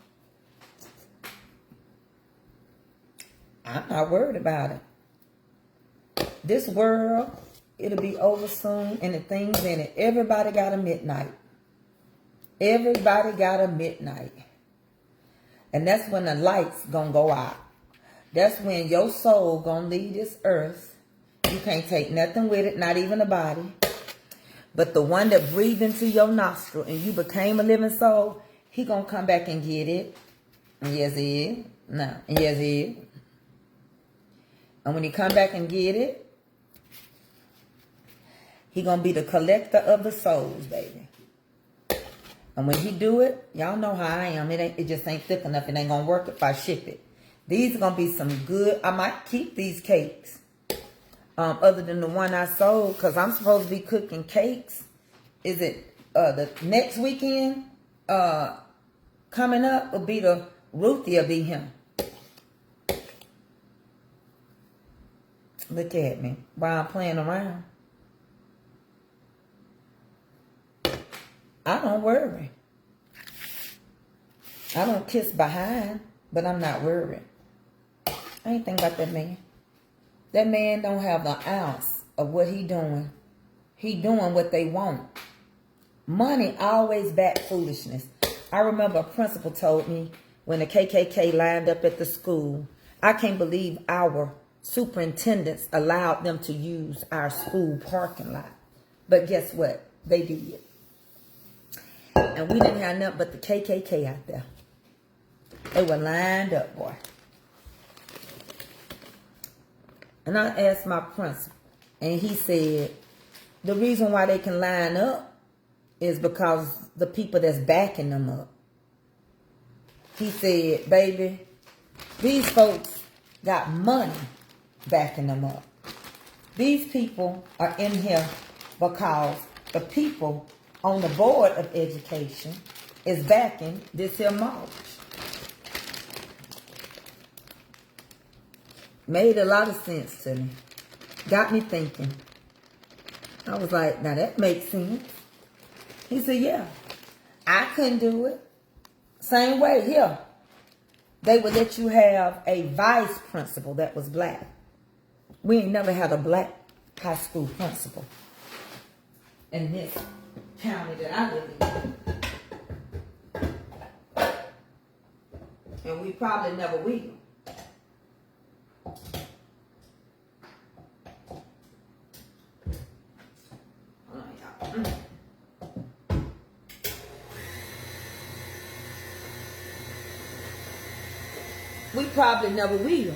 I'm not worried about it. This world, it'll be over soon, and the things in it. Everybody got a midnight. Everybody got a midnight. And that's when the lights gonna go out. That's when your soul gonna leave this earth. You can't take nothing with it, not even a body. But the one that breathed into your nostril and you became a living soul, he gonna come back and get it. And yes, he is. No, and yes, he is. And when he come back and get it, he gonna be the collector of the souls, baby. And when he do it, y'all know how I am. It just ain't thick enough. It ain't gonna work if I ship it. These are gonna be some good. I might keep these cakes, other than the one I sold, because I'm supposed to be cooking cakes. Is it the next weekend? Coming up will be the Ruthie will be him. Look at me while I'm playing around. I don't worry. I don't kiss behind, but I'm not worried. I ain't think about that man. That man don't have an ounce of what he doing. He doing what they want. Money always back foolishness. I remember a principal told me when the KKK lined up at the school, I can't believe our superintendents allowed them to use our school parking lot. But guess what? They did. And we didn't have nothing but the KKK out there. They were lined up, boy. And I asked my principal, and he said, the reason why they can line up is because the people that's backing them up. He said, baby, these folks got money backing them up. These people are in here because the people on the board of education is backing this here march. Made a lot of sense to me. Got me thinking. I was like, now that makes sense. He said, yeah, I couldn't do it. Same way here. They would let you have a vice principal that was black. We ain't never had a black high school principal in this county that I live in. And we probably never will. We probably never will.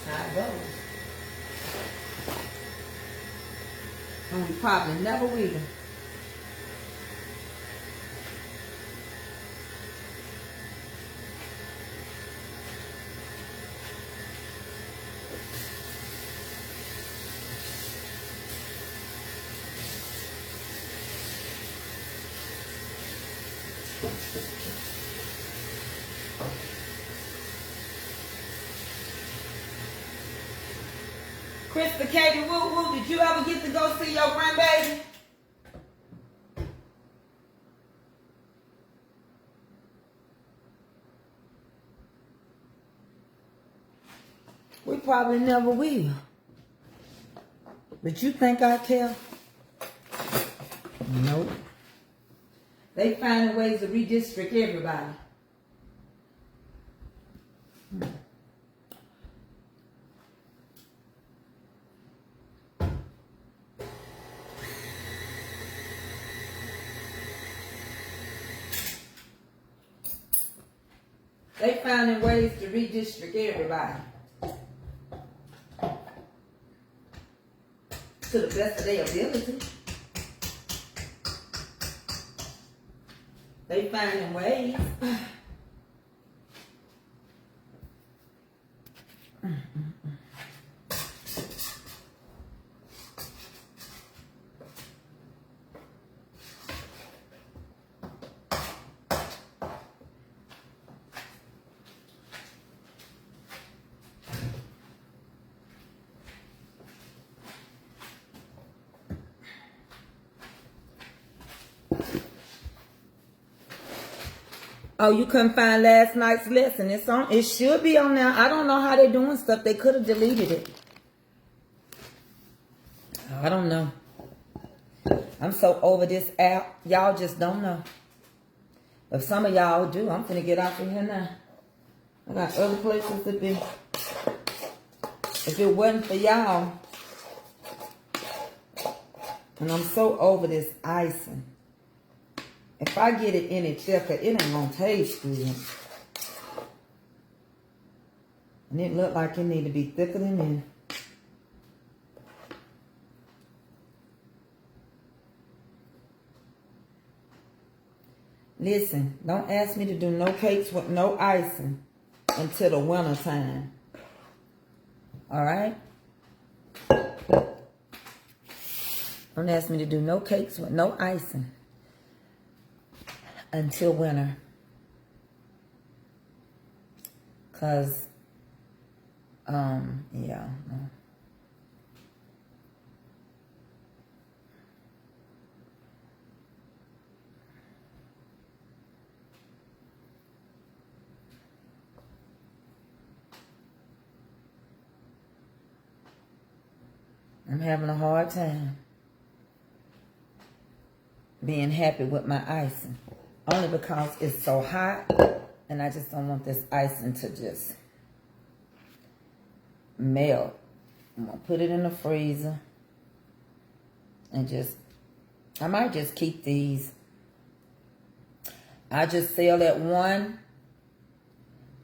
That's how it goes. And we probably never will. Krista Katie Woo Woo, did you ever get to go see your grandbaby? We probably never will. But you think I care? Nope. They finding ways to redistrict everybody. They finding ways to redistrict everybody to the best of their ability. They finding ways. Oh, you couldn't find last night's lesson. It's on. It should be on now. I don't know how they're doing stuff. They could have deleted it. I don't know. I'm so over this app. Y'all just don't know. If some of y'all do, I'm finna get off of here now. I got other places to be. If it wasn't for y'all, and I'm so over this icing. If I get it any thicker, it ain't gonna taste good. And it look like it need to be thicker than that. Listen, don't ask me to do no cakes with no icing until the winter time. Alright? Don't ask me to do no cakes with no icing until winter. Cause, yeah. I'm having a hard time being happy with my icing. Only because it's so hot and I just don't want this icing to just melt. I'm going to put it in the freezer and I might just keep these. I just sell at one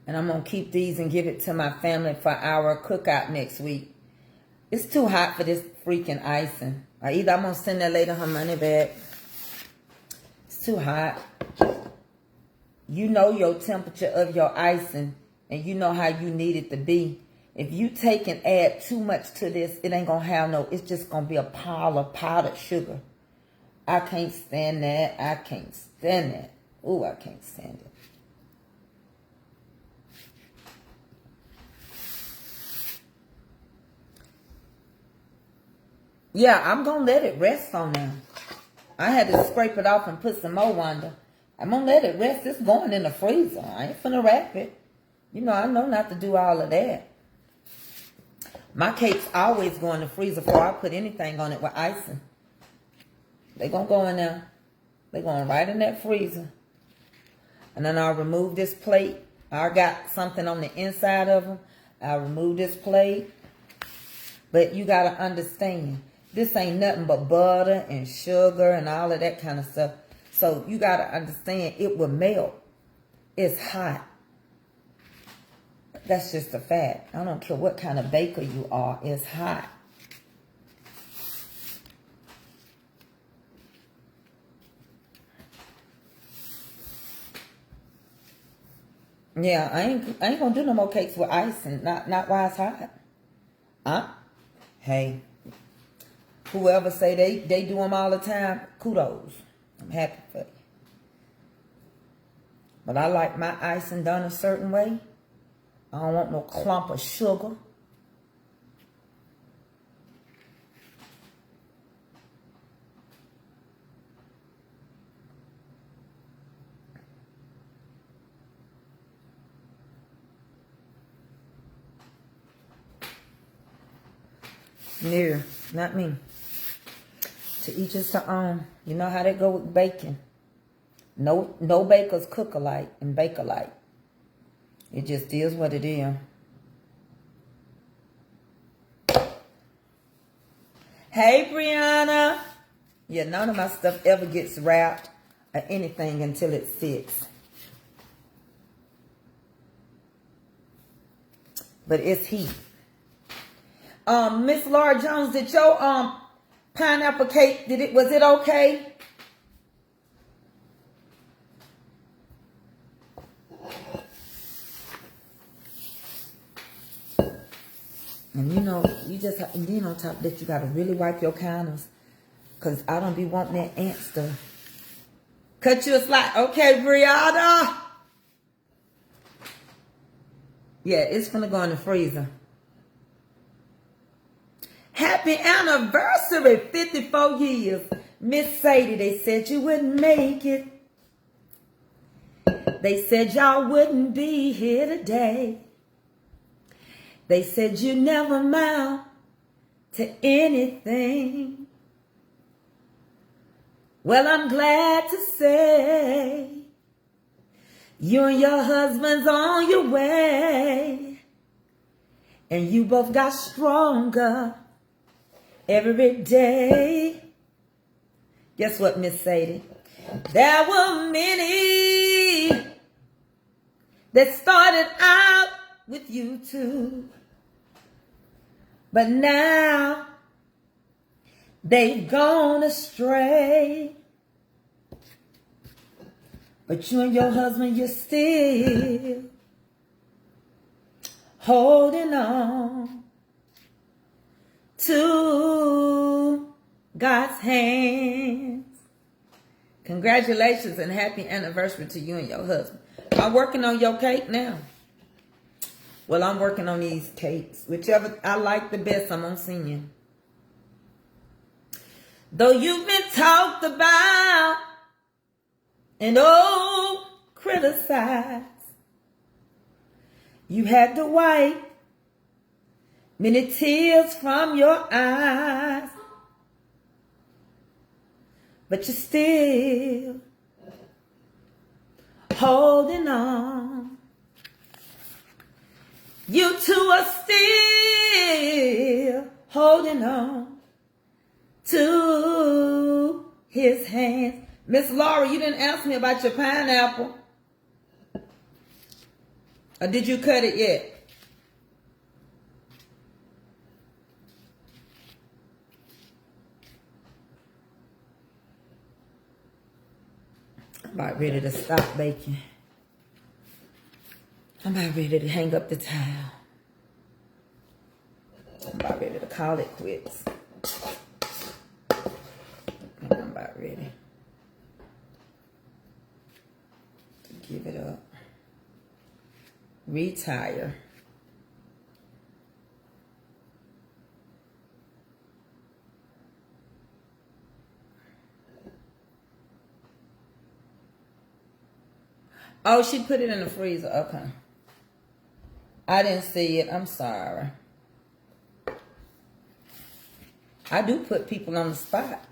and I'm going to keep these and give it to my family for our cookout next week. It's too hot for this freaking icing. Or either I'm going to send that lady her money back. It's too hot. You know your temperature of your icing and you know how you need it to be. If you take and add too much to this, it ain't going to have no, it's just going to be a pile of powdered sugar. I can't stand that. I can't stand that. Ooh, I can't stand it. Yeah, I'm going to let it rest on there. I had to scrape it off and put some more under. I'm going to let it rest. It's going in the freezer. I ain't finna wrap it. You know, I know not to do all of that. My cakes always go in the freezer before I put anything on it with icing. They going to go in there. They going right in that freezer. And then I'll remove this plate. I got something on the inside of them. I'll remove this plate. But you got to understand, this ain't nothing but butter and sugar and all of that kind of stuff. So you got to understand, it will melt. It's hot. That's just a fact. I don't care what kind of baker you are. It's hot. Yeah, I ain't gonna do no more cakes with icing. Not while it's hot. Hey, whoever say they do them all the time, kudos. I'm happy for you. But I like my icing done a certain way. I don't want no clump of sugar. No, not me. To each his own. You know how they go with baking. No bakers cook alike and bake alike. It just is what it is. Hey, Brianna. Yeah, none of my stuff ever gets wrapped or anything until it sits. but it's heat. Miss Laura Jones, did your pineapple cake, was it okay? And you know, you just have, and then on top of that, you gotta really wipe your counters, cause I don't be wanting that ant stuff. Cut you a slice, okay, Brianna. Yeah, it's gonna go in the freezer. Happy anniversary, 54 years. Miss Sadie, they said you wouldn't make it. They said y'all wouldn't be here today. They said you never amount to anything. Well, I'm glad to say you and your husband's on your way. And you both got stronger every day. Guess what, Miss Sadie? There were many that started out with you too. But now they've gone astray. But you and your husband, you're still holding on to God's hands. Congratulations and happy anniversary to you and your husband. I'm working on your cake now. Well, I'm working on these cakes. Whichever I like the best, I'm gonna send you. Though you've been talked about and criticized, you had to wipe many tears from your eyes, but you're still holding on. You two are still holding on to his hands. Miss Laura, you didn't ask me about your pineapple. Or did you cut it yet? I'm about ready to stop baking. I'm about ready to hang up the towel. I'm about ready to call it quits. I'm about ready to give it up. Retire. Oh, she put it in the freezer. Okay. I didn't see it. I'm sorry. I do put people on the spot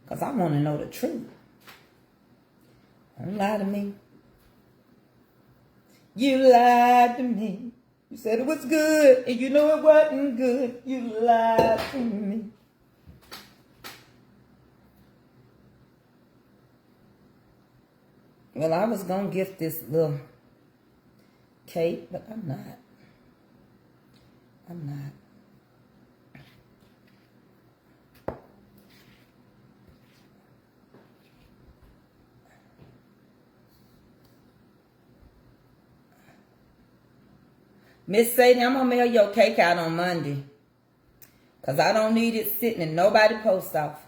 because I want to know the truth. Don't lie to me. You lied to me. You said it was good and you know it wasn't good. You lied to me. Well, I was going to gift this little cake, but I'm not. I'm not. Miss Sadie, I'm going to mail your cake out on Monday. Because I don't need it sitting in nobody's post office.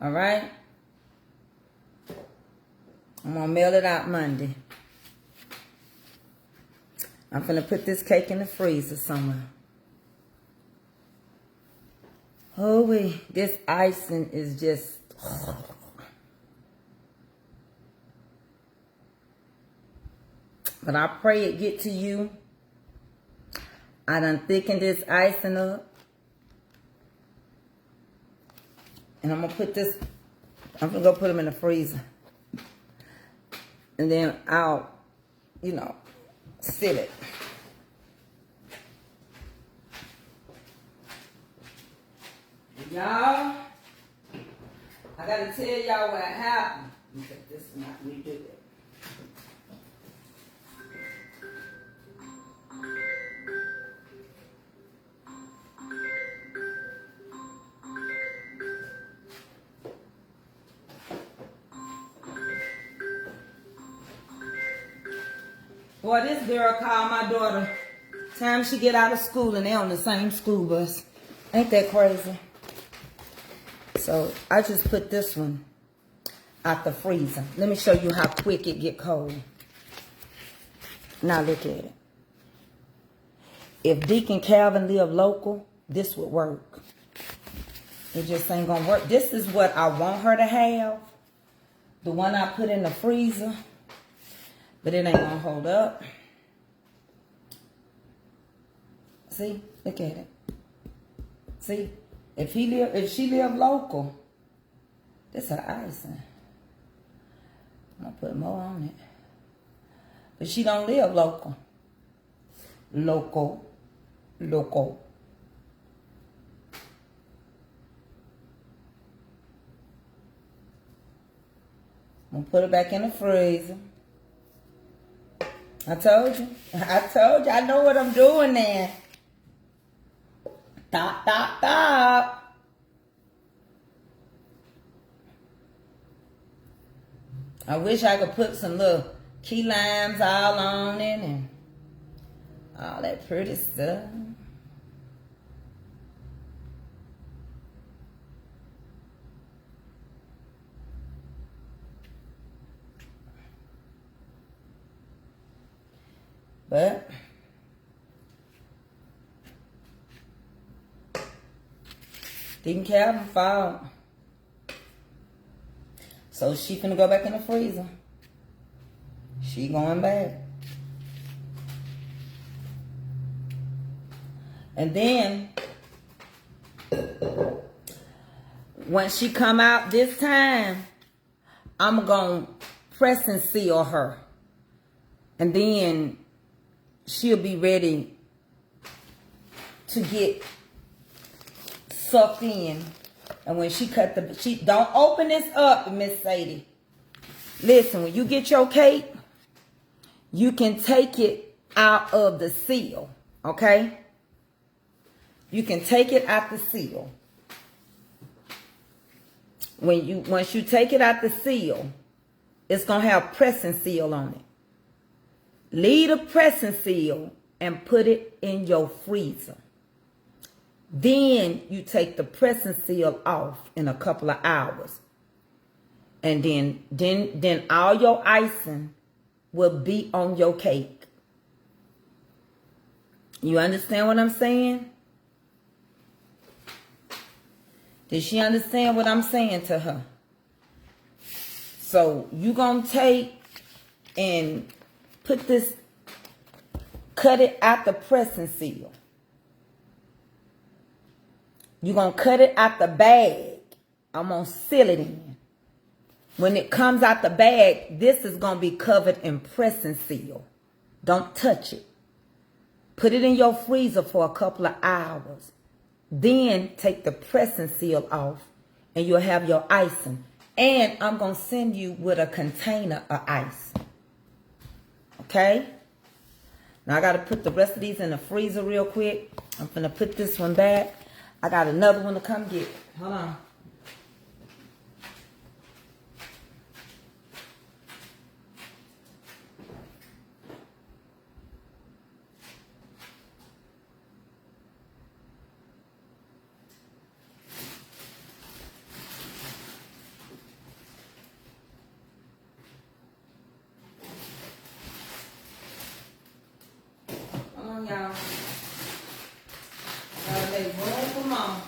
All right? I'm going to mail it out Monday. I'm going to put this cake in the freezer somewhere. Oh, wait. This icing is just... But I pray it get to you. I done thickened this icing up. And I'm going to put this, I'm going to go put them in the freezer. And then I'll, you know, sit it. Y'all, I got to tell y'all what happened. Let me take this and I can redo it. Boy, this girl called my daughter. Time she get out of school and they on the same school bus. Ain't that crazy? So I just put this one out the freezer. Let me show you how quick it get cold. Now look at it. If Deacon Calvin lived local, this would work. It just ain't gonna work. This is what I want her to have. The one I put in the freezer. But it ain't gonna hold up. See? Look at it. See? If she lived local, this her icing. I'm gonna put more on it. But she don't live local. Local. I'm gonna put it back in the freezer. I told you. I know what I'm doing there. Stop. I wish I could put some little key limes all on it and all that pretty stuff. But didn't Calvin fall. So she finna go back in the freezer. She going back. And then when she come out this time, I'm gonna press and seal her. And then she'll be ready to get sucked in. And when she cut don't open this up, Miss Sadie. Listen, when you get your cake, you can take it out of the seal, okay? You can take it out the seal. Once you take it out the seal, it's gonna have pressing seal on it. Leave the pressing seal and put it in your freezer. Then you take the pressing seal off in a couple of hours. And then all your icing will be on your cake. You understand what I'm saying? Did she understand what I'm saying to her? So you gonna take and put this, cut it out the pressing seal. You're going to cut it out the bag. I'm going to seal it in. When it comes out the bag, this is going to be covered in pressing seal. Don't touch it. Put it in your freezer for a couple of hours. Then take the pressing seal off and you'll have your icing. And I'm going to send you with a container of ice. Okay? Now I got to put the rest of these in the freezer real quick. I'm going to put this one back. I got another one to come get. Hold on. Come on, y'all. Gotta make room for mom.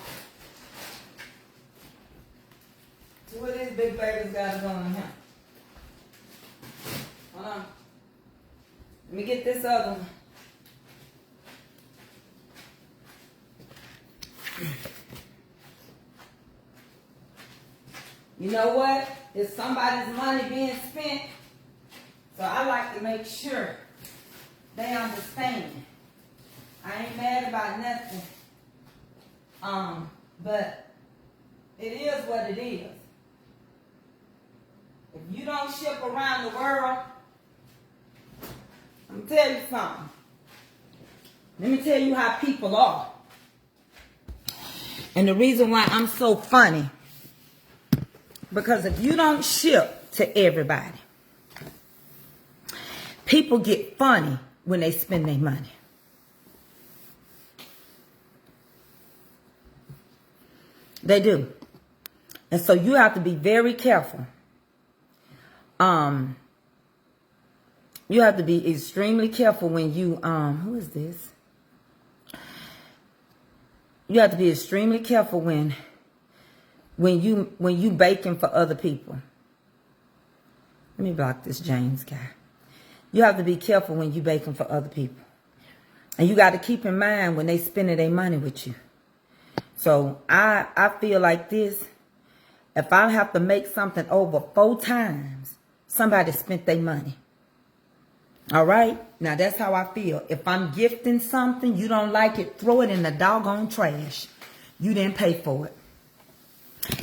See what these big babies got going here. Hold on. Let me get this other one. You know what? It's somebody's money being spent. So I like to make sure they understand. I ain't mad about nothing. But it is what it is. If you don't ship around the world, I'm gonna tell you something. Let me tell you how people are. And the reason why I'm so funny, because if you don't ship to everybody, People get funny when they spend their money. They do. And so you have to be very careful. You have to be extremely careful when you, who is this? You have to be extremely careful when you baking for other people. Let me block this James guy. You have to be careful when you baking for other people. And you got to keep in mind when they spending their money with you. So I feel like this. If I have to make something over 4 times, somebody spent their money. All right? Now, that's how I feel. If I'm gifting something, you don't like it, throw it in the doggone trash. You didn't pay for it.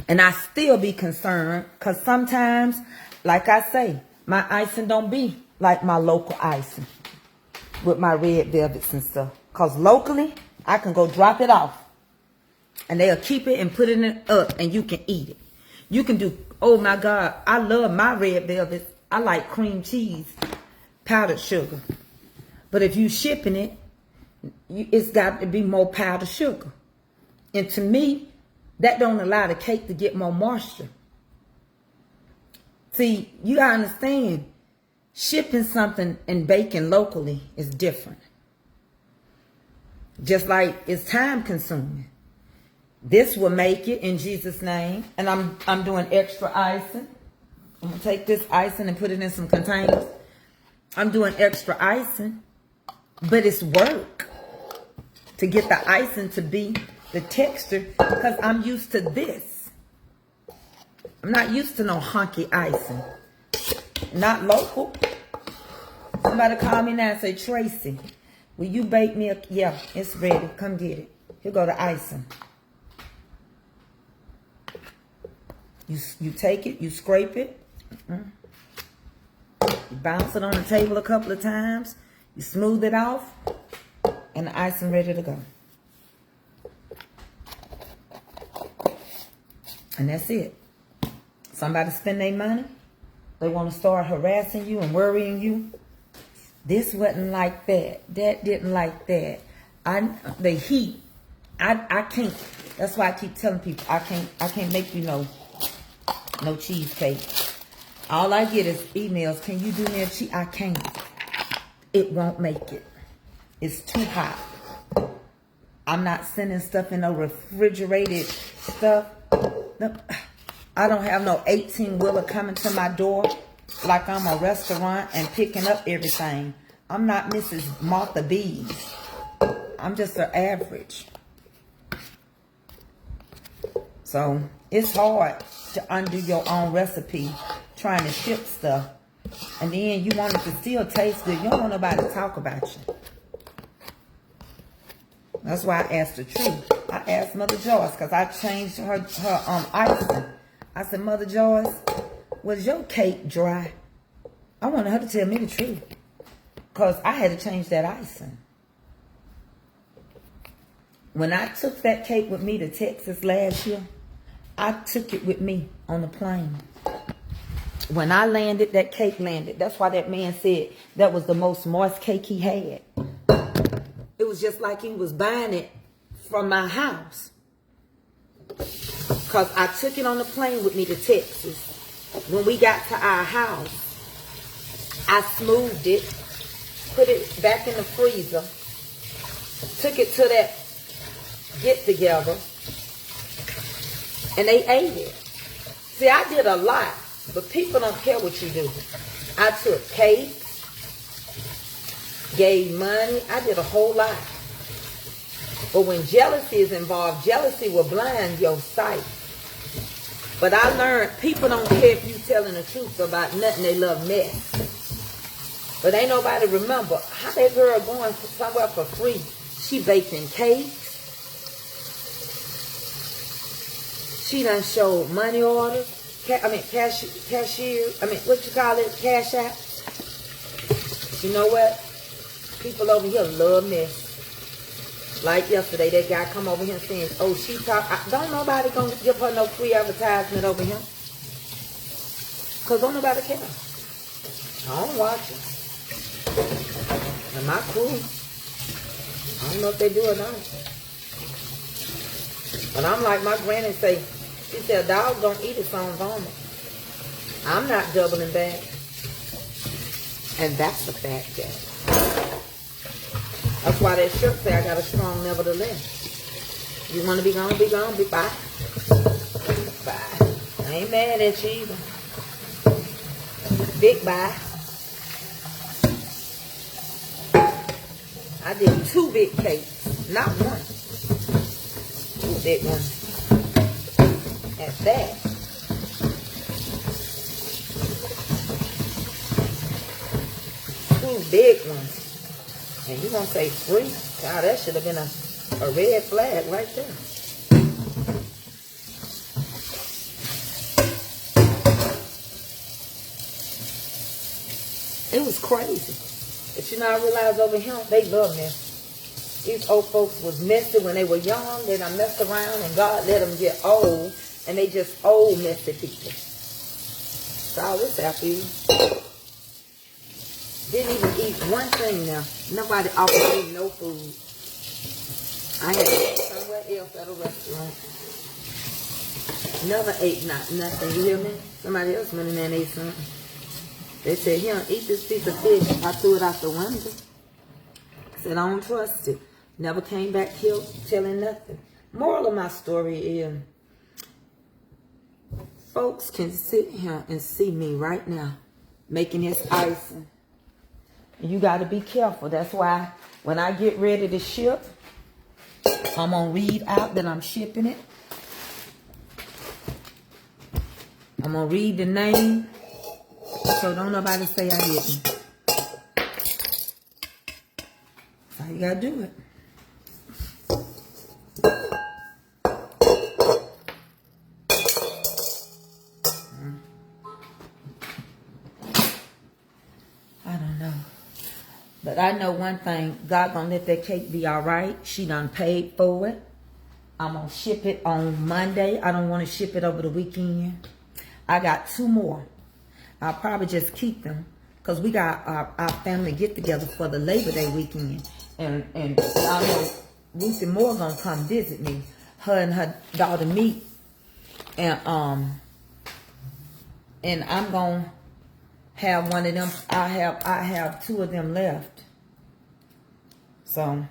And I still be concerned because sometimes, like I say, my icing don't be like my local icing with my red velvets and stuff. Because locally, I can go drop it off. And they'll keep it and put it up and you can eat it. You can do, oh my God, I love my red velvet. I like cream cheese, powdered sugar. But if you shipping it, it's got to be more powdered sugar. And to me, that don't allow the cake to get more moisture. See, you gotta understand, shipping something and baking locally is different. Just like it's time consuming. This will make it in Jesus' name. And I'm doing extra icing. I'm going to take this icing and put it in some containers. I'm doing extra icing. But it's work to get the icing to be the texture. Because I'm used to this. I'm not used to no hunky icing. Not local. Somebody call me now and say, Tracy, will you bake me a... Yeah, it's ready. Come get it. Here go the icing. You take it, you scrape it, you bounce it on the table a couple of times, you smooth it off, and the icing ready to go. And that's it. Somebody spend their money, they want to start harassing you and worrying you. This wasn't like that. That didn't like that. The heat, I can't. That's why I keep telling people I can't make you no cheesecake. All I get is emails. Can you do me a cheese? I can't. It won't make it. It's too hot. I'm not sending stuff in no refrigerated stuff. No, I don't have no 18-wheeler coming to my door like I'm a restaurant and picking up everything. I'm not Mrs. Martha B's. I'm just an average. So it's hard to undo your own recipe trying to ship stuff. And then you want it to still taste good. You don't want nobody to talk about you. That's why I asked the truth. I asked Mother Joyce because I changed her icing. I said, Mother Joyce, was your cake dry? I wanted her to tell me the truth because I had to change that icing. When I took that cake with me to Texas last year, I took it with me on the plane. When I landed, that cake landed. That's why that man said that was the most moist cake he had. It was just like he was buying it from my house. Because I took it on the plane with me to Texas. When we got to our house, I smoothed it, put it back in the freezer, took it to that get-together, and they ate it. See, I did a lot, but people don't care what you do. I took cake, gave money. I did a whole lot. But when jealousy is involved, jealousy will blind your sight. But I learned people don't care if you telling the truth about nothing. They love mess. But ain't nobody remember how that girl going somewhere for free. She baking cakes. She done showed money orders. Cashier. What you call it? Cash app. You know what? People over here love mess. Like yesterday, that guy come over here saying, oh, she talk. Don't nobody gonna give her no free advertisement over here. Because don't nobody care. I don't watch it. And my crew, I don't know if they do or not. But I'm like my granny say, she said, a dog don't eat its own vomit. I'm not doubling back. And that's a fact, yeah. That's why that shirt say I got a strong nevertheless. You want to be gone, be gone, be bye. Bye. I ain't mad at you either. Big bye. I did 2 big cakes, not one. 2 big ones. At that. Two big ones. And you gonna say free? God, that should have been a red flag right there. It was crazy. But you know, I realized over here, they love me. These old folks was messy when they were young. They done messed around and God let them get old. And they just old messy people. So all this after you. Didn't even eat one thing now. Nobody offered me no food. I had to go somewhere else at a restaurant. Never ate nothing. You hear me? Somebody else went in there and ate something. They said, here, eat this piece of fish. I threw it out the window. I said, I don't trust it. Never came back here telling nothing. Moral of my story is, folks can sit here and see me right now making this icing. You got to be careful. That's why when I get ready to ship, I'm going to read out that I'm shipping it. I'm going to read the name. So don't nobody say I didn't. That's how you got to do it. I don't know. But I know one thing. God gonna let that cake be all right. She done paid for it. I'm gonna ship it on Monday. I don't want to ship it over the weekend. I got 2 more. I'll probably just keep them because we got our family get together for the Labor Day weekend, and y'all know Ruthie Moore gonna come visit me. Her and her daughter meet, and I'm gonna have one of them. I have 2 of them left. So I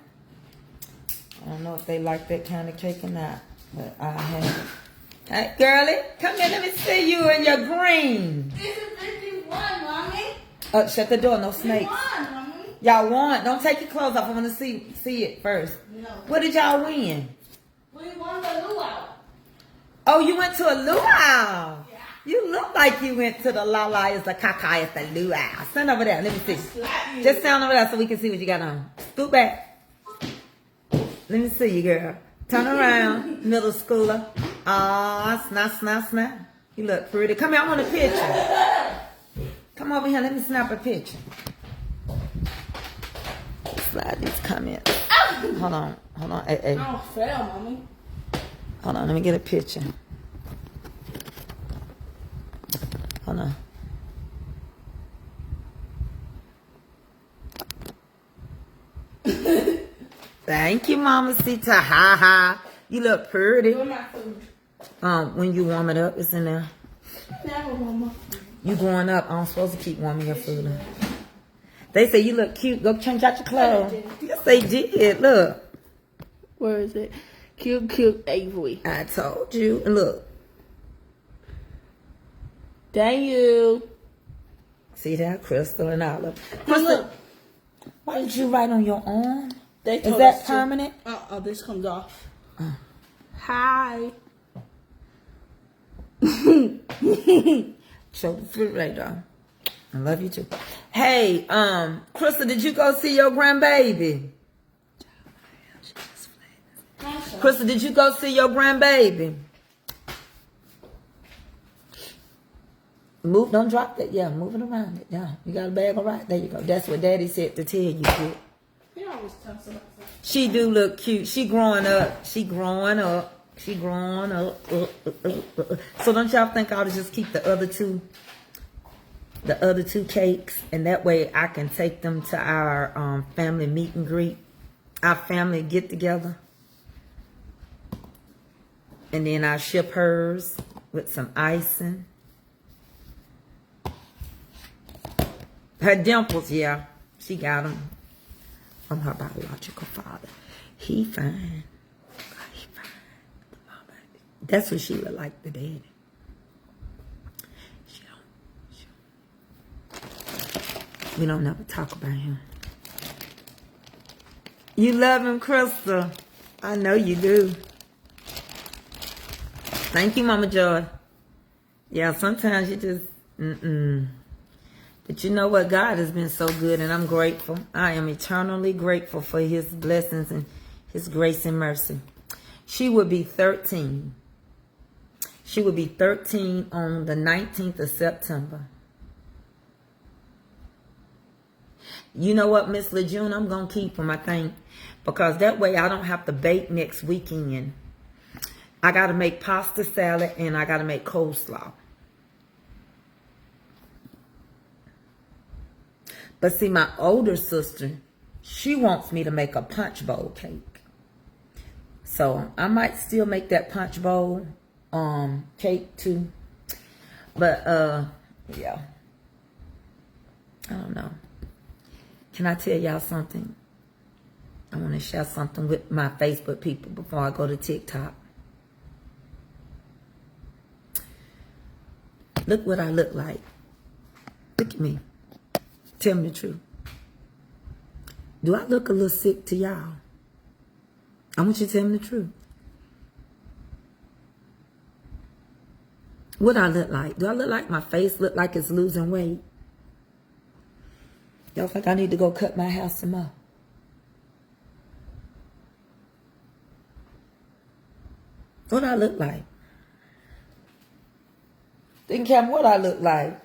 don't know if they like that kind of cake or not, but I have. Hey, girlie, come here. Let me see you in your green. This is 51, Mommy. Shut the door. No snakes. Y'all won. Don't take your clothes off. I want to see it first. No. What did y'all win? We won the luau. Oh, you went to a luau. Yeah. You look like you went to the la is the caca at the luau. Stand over there. Let me see. Just stand over there so we can see what you got on. Scoot back. Let me see you, girl. Turn around, middle schooler. Ah, snap. You look pretty. Come here, I want a picture. Come over here, let me snap a picture. Slide these comments. Hold on. Hey. Oh, fail, Mommy. Hold on, let me get a picture. Hold on. Thank you, Mama Sita. Ha ha. You look pretty. Where's my food? When you warm it up, it's in there. Never, Mama. You growing up, I'm supposed to keep warming your food up. They say you look cute. Go change out your clothes. Yes, they did. Look. Where is it? Cute Avery. I told you. Look. Thank you. See that? Crystal and Olive. Now Crystal, look. why did you write on your arm? They Is told that us permanent? This comes off. Hi. Show the fruit right there. I love you too. Hey, Crystal, did you go see your grandbaby? Crystal, did you go see your grandbaby? Move, don't drop that. Yeah, move it around it. Yeah, you got a bag all right. There you go. That's what Daddy said to tell you, kid. He always tells us. She do look cute. She growing up. She growing up. So don't y'all think I ought to just keep the other 2 the other 2 cakes, and that way I can take them to our family meet and greet, our family get together. And then I'll ship hers with some icing. Her dimples, yeah, she got them from her biological father. He fine. He fine. That's what she look like, the daddy. We don't never talk about him. You love him, Crystal. I know you do. Thank you, Mama Joy. Yeah, sometimes you just, But you know what? God has been so good, and I'm grateful. I am eternally grateful for his blessings and his grace and mercy. She will be 13. She will be 13 on the 19th of September. You know what, Miss LeJune? I'm going to keep them, I think. Because that way I don't have to bake next weekend. I got to make pasta salad and I got to make coleslaw. But see, my older sister, she wants me to make a punch bowl cake. So I might still make that punch bowl cake too. But yeah. I don't know. Can I tell y'all something? I want to share something with my Facebook people before I go to TikTok. Look what I look like. Look at me. Tell me the truth. Do I look a little sick to y'all? I want you to tell me the truth. What I look like? Do I look like my face look like it's losing weight? Y'all think I need to go cut my hair some more? What I look like? Think him what I look like.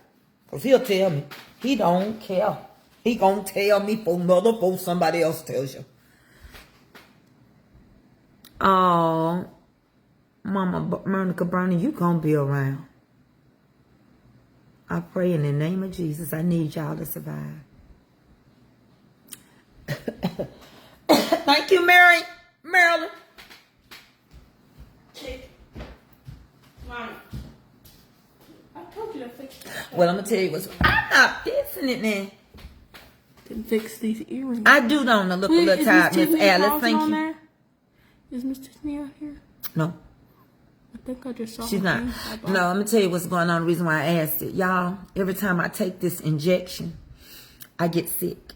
Because he'll tell me. He don't care. He gonna tell me before somebody else tells you. Oh, Mama Monica Brownie, you gonna be around. I pray in the name of Jesus. I need y'all to survive. Thank you, Marilyn. Mom, I told you to fix it. Well, I'm gonna tell you what's. I'm not fixing it now. To fix these earrings. I do don't look a little tired, Miss Alice. Thank you. There? Is Miss Tiffany out here? No. I think I just saw She's her not. thing. No, I'm gonna tell you what's going on. The reason why I asked it, y'all. Every time I take this injection, I get sick.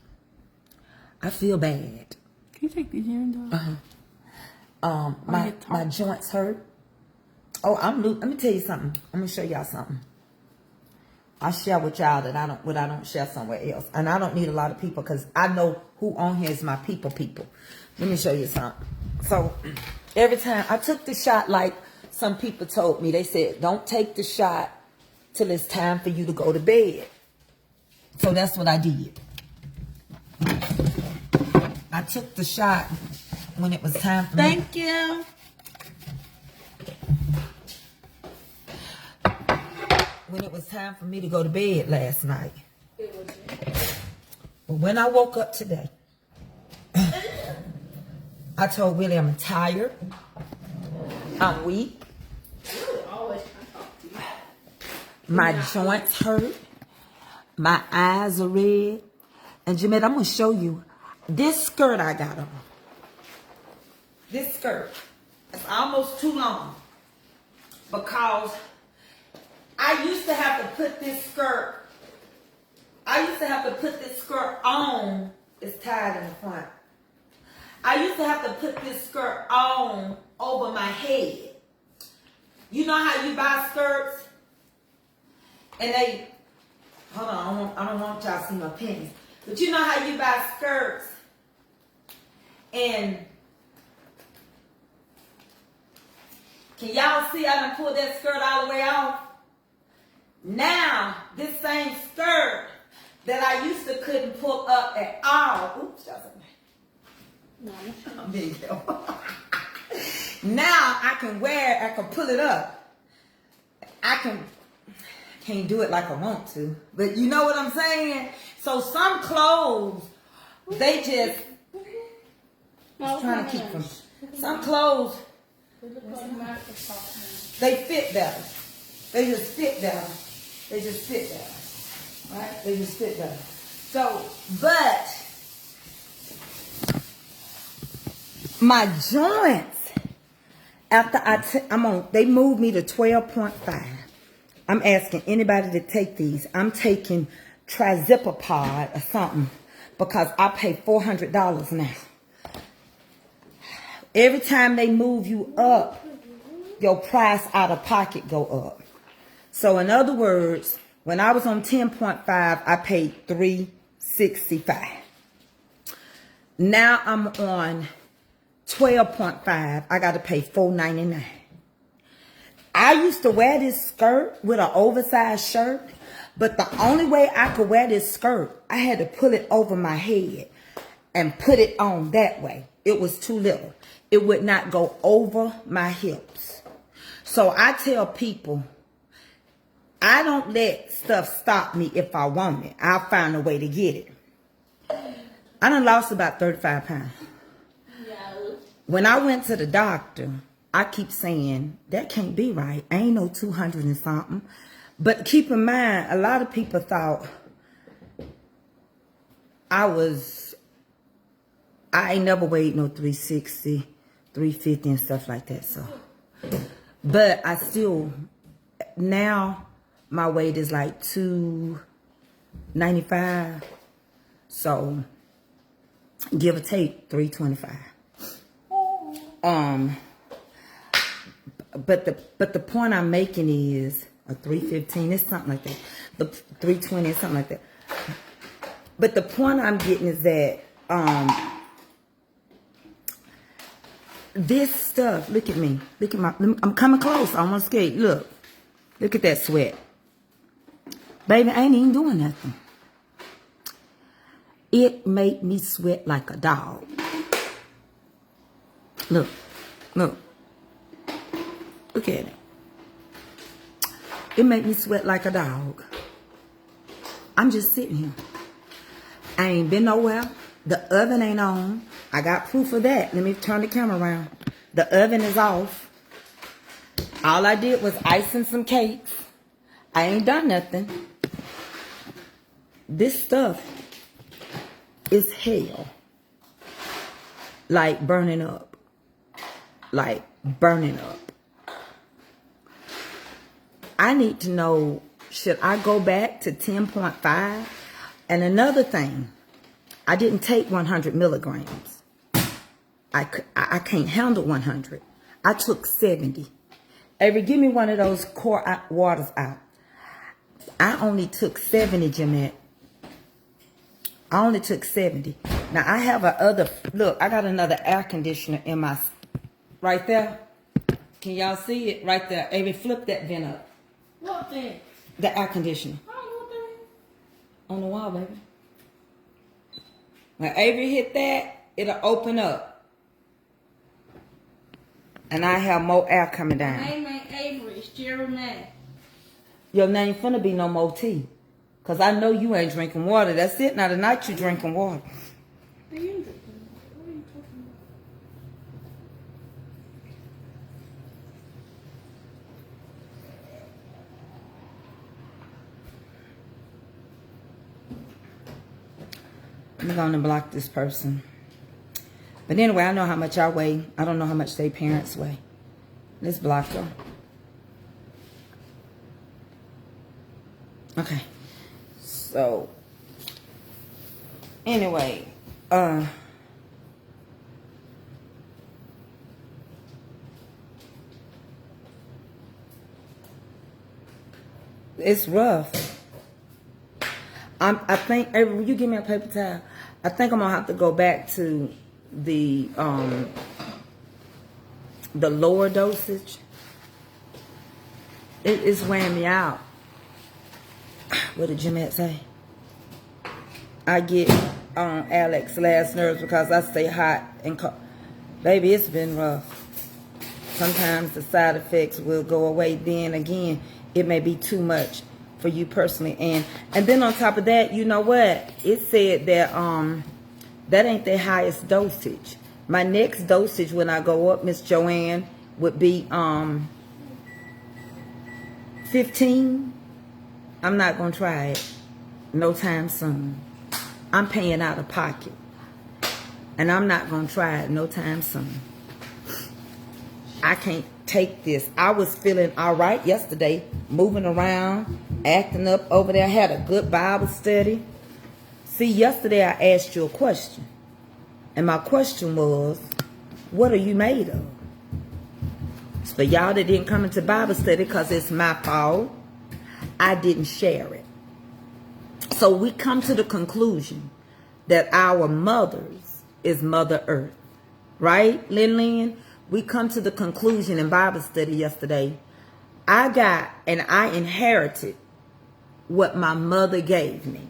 I feel bad. Can you take these earrings off? My joints hurt. Oh, let me tell you something. I'm gonna show y'all something. I share with y'all that I don't share somewhere else, and I don't need a lot of people because I know who on here is my people. Let me show you something. So every time I took the shot, like some people told me, they said, don't take the shot till it's time for you to go to bed. So that's what I did. I took the shot when it was time for me. Thank you. When it was time for me to go to bed last night. But when I woke up today, I told Willie I'm tired. I'm weak. My joints hurt. My eyes are red. And Jamette, I'm going to show you this skirt I got on. This skirt is almost too long because I used to have to put this skirt on. It's tied in the front. I used to have to put this skirt on over my head. You know how you buy skirts and they, hold on, I don't want y'all to see my pennies. But you know how you buy skirts and, can y'all see I done pulled that skirt all the way off? Now, this same skirt that I used to couldn't pull up at all. Oops, that's there you go. Now I can wear it, I can pull it up. can't do it like I want to. But you know what I'm saying? So some clothes, they just trying to keep them. Some clothes, they fit better. They just fit better. They just fit better. Right? They just fit better. So, but my joints, after they moved me to 12.5. I'm asking anybody to take these. I'm taking Trizipapod or something because I pay $400 now. Every time they move you up, your price out of pocket go up. So in other words, when I was on 10.5, I paid $365. Now I'm on 12.5. I got to pay $499. I used to wear this skirt with an oversized shirt, but the only way I could wear this skirt, I had to pull it over my head and put it on that way. It was too little. It would not go over my hips. So I tell people, I don't let stuff stop me if I want it. I'll find a way to get it. I done lost about 35 pounds. When I went to the doctor, I keep saying, that can't be right. I ain't no 200 and something. But keep in mind, a lot of people thought I ain't never weighed no 360, 350 and stuff like that. So, but I still, now my weight is like 295. So, give or take 325. But the point I'm making is a 315 is something like that. The 320 is something like that. But the point I'm getting is that this stuff, look at me. Look at I'm coming close. I want to skate. Look at that sweat. Baby, I ain't even doing nothing. It made me sweat like a dog. Look. Look at it. It made me sweat like a dog. I'm just sitting here. I ain't been nowhere. The oven ain't on. I got proof of that. Let me turn the camera around. The oven is off. All I did was icing some cakes. I ain't done nothing. This stuff is hell. Like burning up. Like burning up. I need to know, should I go back to 10.5? And another thing, I didn't take 100 milligrams. I can't handle 100. I took 70. Avery, give me one of those core waters out. I only took 70, Jeanette. I only took 70. Now, I have look, I got another air conditioner in my, right there. Can y'all see it? Right there. Avery, flip that vent up. What thing? The air conditioner. Oh, on the wall, baby. When Avery hit that, it'll open up. And I have more air coming down. My name ain't Avery, it's Jeremy. Your name finna be no more tea. Because I know you ain't drinking water. That's it. Now tonight you drinking water. I am drinking water. What are you talking about? I'm going to block this person. But anyway, I know how much I weigh. I don't know how much their parents weigh. Let's block them. Okay. So, anyway, it's rough. I think, will you give me a paper towel? I think I'm gonna have to go back to the lower dosage. It's wearing me out. What did Jeanette say? I get on Alex's last nerves because I stay hot and cold. Baby, it's been rough. Sometimes the side effects will go away. Then again, it may be too much. for you personally. And then on top of that, you know what? It said that that ain't the highest dosage. My next dosage when I go up, Miss Joanne, would be 15. I'm not gonna try it no time soon. I'm paying out of pocket, and I'm not gonna try it no time soon. I can't take this. I was feeling all right yesterday, moving around, acting up over there. Had a good Bible study. See, yesterday I asked you a question, and my question was, what are you made of? It's for y'all that didn't come into Bible study because it's my fault. I didn't share it. So we come to the conclusion that our mothers is Mother Earth. Right, Lynn? We come to the conclusion in Bible study yesterday. I got and I inherited what my mother gave me.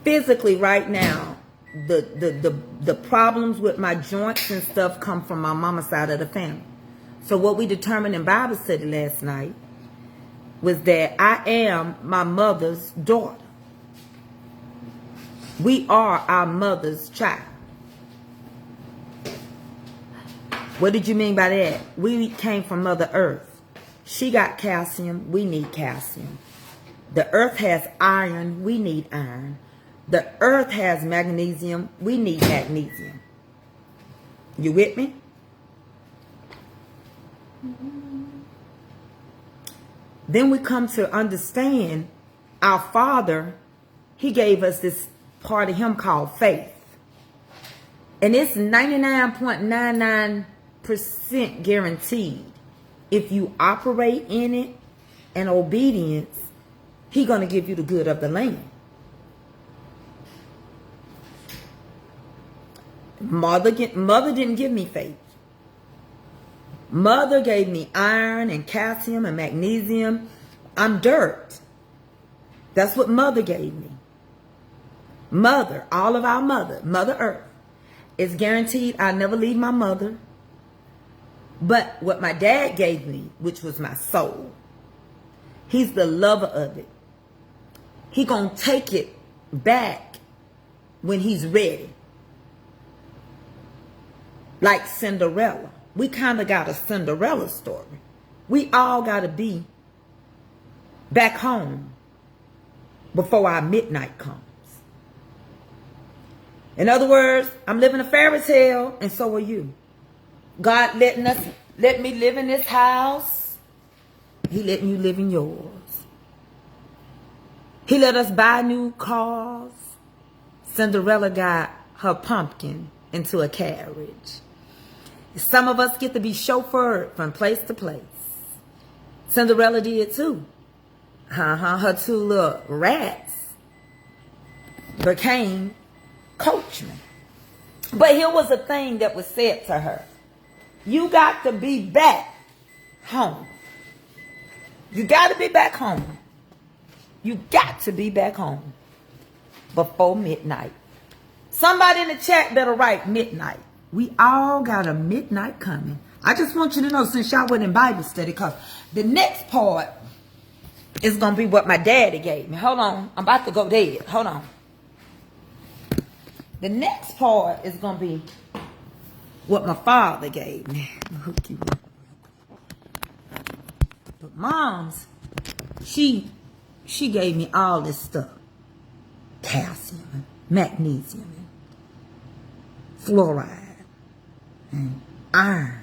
Physically right now, the problems with my joints and stuff come from my mama's side of the family. So what we determined in Bible study last night was that I am my mother's daughter. We are our mother's child. What did you mean by that? We came from Mother Earth. She got calcium. We need calcium. The earth has iron. We need iron. The earth has magnesium. We need magnesium. You with me? Then we come to understand our Father, He gave us this part of Him called faith. And it's 99.99% guaranteed. If you operate in it and obedience, He gonna give you the good of the land. Mother didn't give me faith. Mother gave me iron and calcium and magnesium. I'm dirt. That's what Mother gave me. Mother, all of our Mother Earth. It's guaranteed I'll never leave my mother. But what my dad gave me, which was my soul, He's the lover of it. He gonna take it back when He's ready. Like Cinderella. We kind of got a Cinderella story. We all got to be back home before our midnight comes. In other words, I'm living a fairy tale, and so are you. God let me live in this house. He letting you live in yours. He let us buy new cars. Cinderella got her pumpkin into a carriage. Some of us get to be chauffeured from place to place. Cinderella did too. Her two little rats became coachmen. But here was a thing that was said to her. You got to be back home. You got to be back home. You got to be back home before midnight. Somebody in the chat better write midnight. We all got a midnight coming. I just want you to know, since y'all went in Bible study, because the next part is going to be what my daddy gave me. Hold on. I'm about to go dead. Hold on. The next part is going to be what my father gave me. I'll hook you up. But Mom's, she gave me all this stuff. Calcium, magnesium, fluoride, and iron.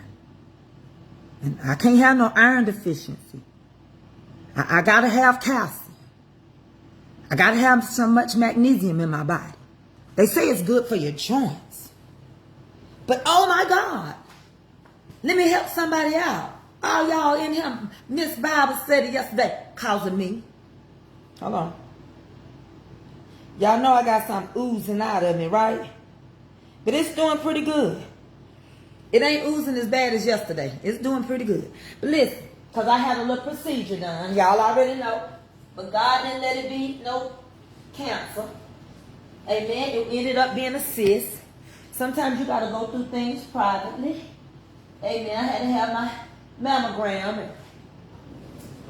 And I can't have no iron deficiency. I gotta have calcium. I gotta have so much magnesium in my body. They say it's good for your joints. But oh my God, let me help somebody out. All y'all in here, Miss Bible said it yesterday, causing me. Hold on. Y'all know I got something oozing out of me, right? But it's doing pretty good. It ain't oozing as bad as yesterday. It's doing pretty good. But listen, because I had a little procedure done. Y'all already know. But God didn't let it be no cancer. Amen. It ended up being a cyst. Sometimes you got to go through things privately. Amen. I had to have my mammogram. And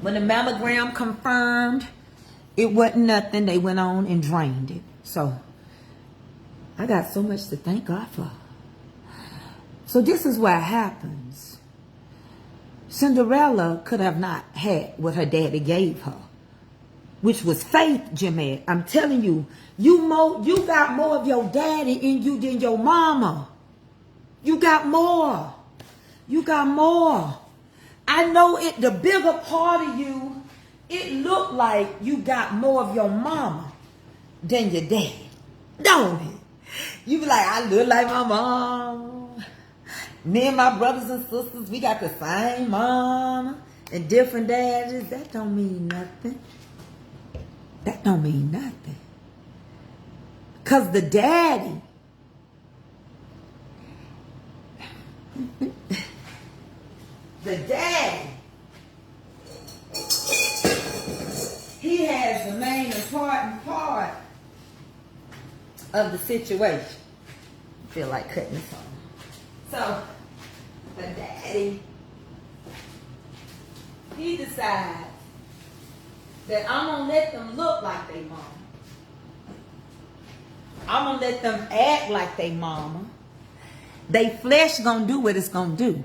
When the mammogram confirmed it wasn't nothing, they went on and drained it. So I got so much to thank God for. So this is what happens. Cinderella could have not had what her daddy gave her, which was faith, Jimmy. I'm telling you, you got more of your daddy in you than your mama. You got more. You got more. I know it, the bigger part of you, it looked like you got more of your mama than your daddy. Don't it? You be like, I look like my mom. Me and my brothers and sisters, we got the same mama and different daddies. That don't mean nothing. That don't mean nothing. Because the daddy, he has the main important part of the situation. I feel like cutting this on. So, the daddy, he decides that I'm going to let them look like they mama. I'm going to let them act like they mama. They flesh going to do what it's going to do.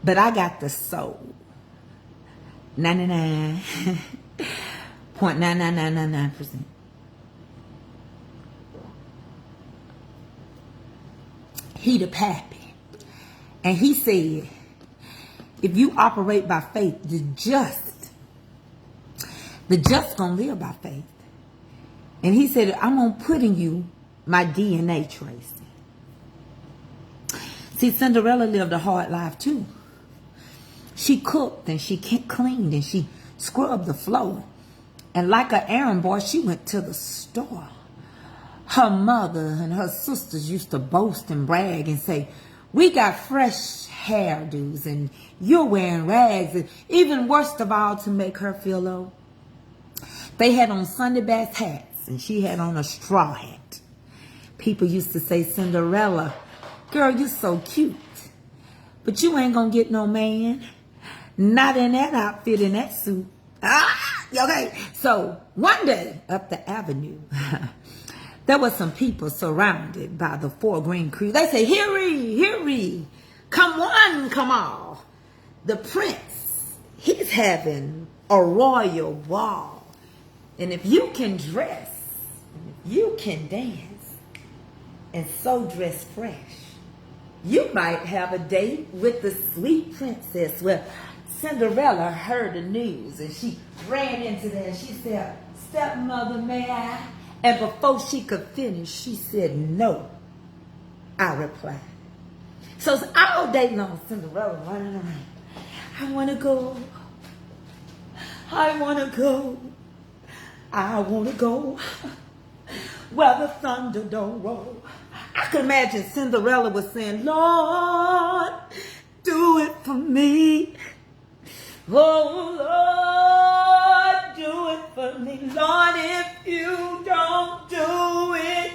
But I got the soul. 99.99999%. He the pappy. And he said, if you operate by faith, the just gonna live by faith. And he said, I'm gonna put in you my DNA tracing. See, Cinderella lived a hard life too. She cooked and she cleaned and she scrubbed the floor. And like an errand boy, she went to the store. Her mother and her sisters used to boast and brag and say, we got fresh hairdos and you're wearing rags. And even worst of all, to make her feel low, they had on Sunday best hats and she had on a straw hat. People used to say, Cinderella, girl, you're so cute, but you ain't gonna get no man. Not in that outfit, in that suit. Okay. So one day up the avenue, there were some people surrounded by the 4 green crew. They say, hear ye, come one, come all. The prince, he's having a royal ball. And if you can dress, you can dance, and so dress fresh, you might have a date with the sweet princess. Well, Cinderella heard the news and she ran into there and she said, stepmother, may I? And before she could finish, she said, no, I replied. So it's all day long, Cinderella running around. I want to go. I want to go. I want to go where the thunder don't roll. I could imagine Cinderella was saying, Lord, do it for me. Oh, Lord, do it for me. Lord, if you don't do it,